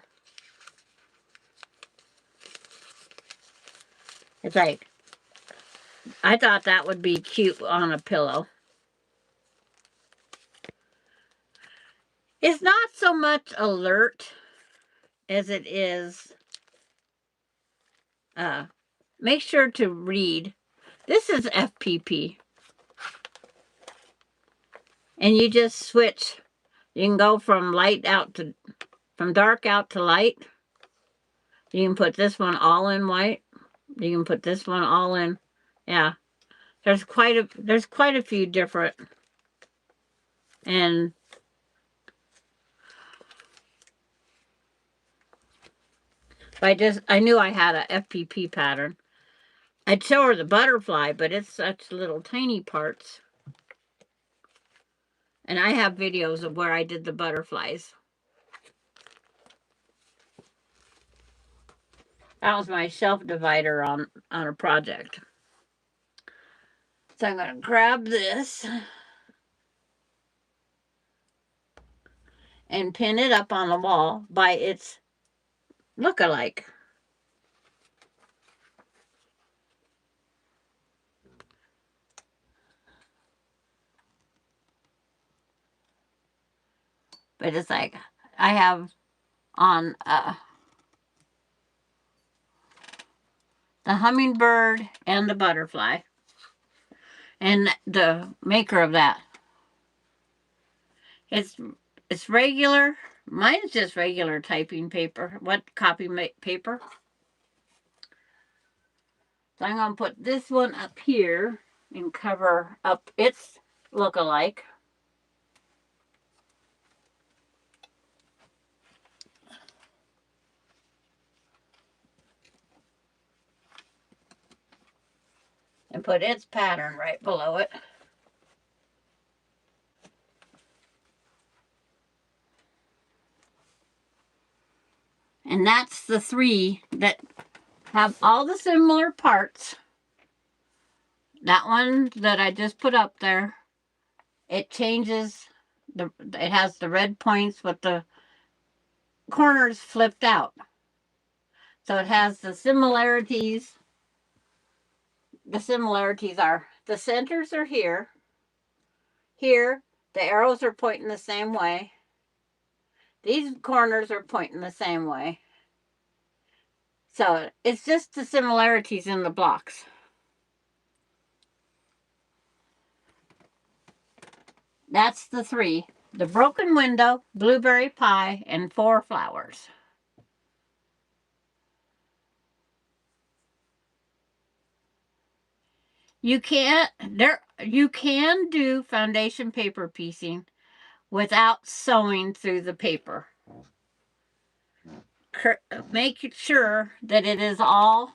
It's like, I thought that would be cute on a pillow. It's not so much alert as it is, make sure to read. This is FPP. And you just switch. You can go from dark out to light. You can put this one all in white. You can put this one all in, yeah. There's quite a few different, and I knew I had a FPP pattern. I'd show her the butterfly, but it's such little tiny parts. And I have videos of where I did the butterflies. That was my shelf divider on a project. So I'm going to grab this and pin it up on the wall by its look-alike. But it's like I have on the hummingbird and the butterfly. And the maker of that. It's regular. Mine's just regular typing paper. What copy paper? So I'm going to put this one up here and cover up its look-alike. And put its pattern right below it. And that's the 3 that have all the similar parts. That one that I just put up there, it changes, it has the red points with the corners flipped out. So it has the similarities. The similarities are the centers are here. Here, the arrows are pointing the same way. These corners are pointing the same way. So it's just the similarities in the blocks. that's the three. The broken window, blueberry pie, and 4 flowers. You can't there you can do foundation paper piecing without sewing through the paper. Make sure that it is all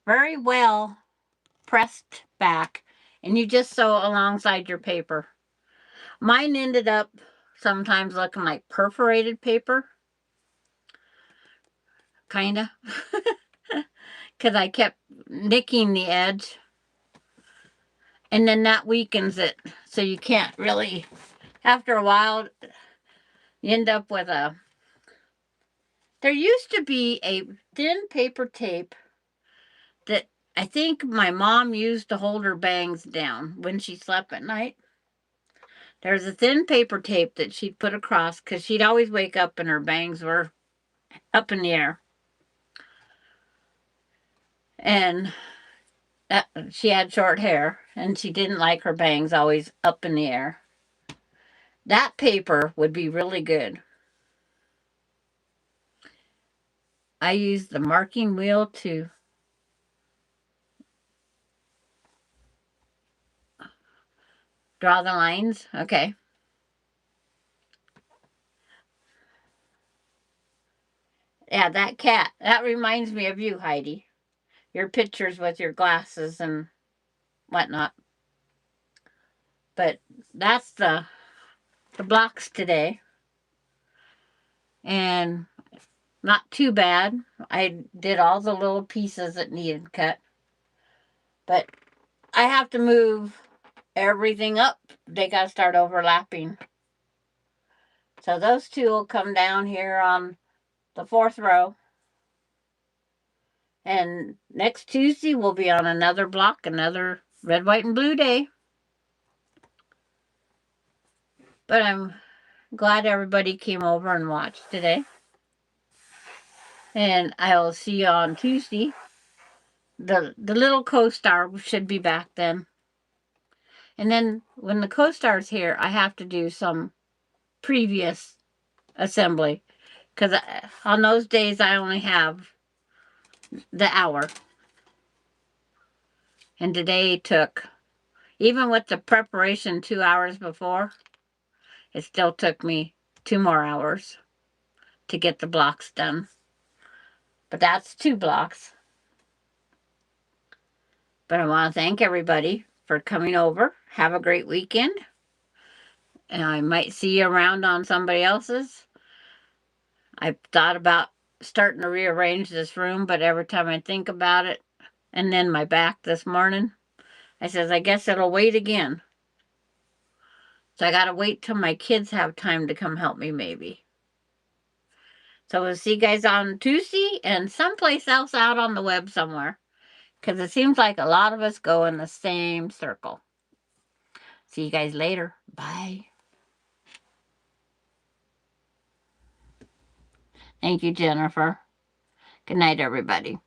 very well pressed back and you just sew alongside your paper. Mine ended up sometimes looking like perforated paper, kind of, because I kept nicking the edge, and then that weakens it, so you can't really, after a while, you end up with a, there used to be a thin paper tape that I think my mom used to hold her bangs down when she slept at night. There's a thin paper tape that she'd put across because she'd always wake up and her bangs were up in the air. And she had short hair and she didn't like her bangs always up in the air. That paper would be really good. I used the marking wheel to draw the lines. Okay. Yeah, that cat. That reminds me of you, Heidi. Your pictures with your glasses and whatnot. But that's the blocks today. And not too bad. I did all the little pieces that needed cut. But I have to move everything up. They got to start overlapping. So those two will come down here on the 4th row. And next Tuesday we'll be on another block, another red, white, and blue day. But I'm glad everybody came over and watched today. And I'll see you on Tuesday. The little co-star should be back then. And then when the co-star's here, I have to do some previous assembly. Because on those days I only have the hour. And today took, even with the preparation 2 hours before, it still took me 2 more hours to get the blocks done. But that's 2 blocks. But I want to thank everybody for coming over. Have a great weekend. And I might see you around on somebody else's. I thought about starting to rearrange this room, but every time I think about it, and then my back this morning, I says, I guess it'll wait again. So I got to wait till my kids have time to come help me maybe. So we'll see you guys on Tuesday and someplace else out on the web somewhere. Because it seems like a lot of us go in the same circle. See you guys later. Bye. Thank you, Jennifer. Good night, everybody.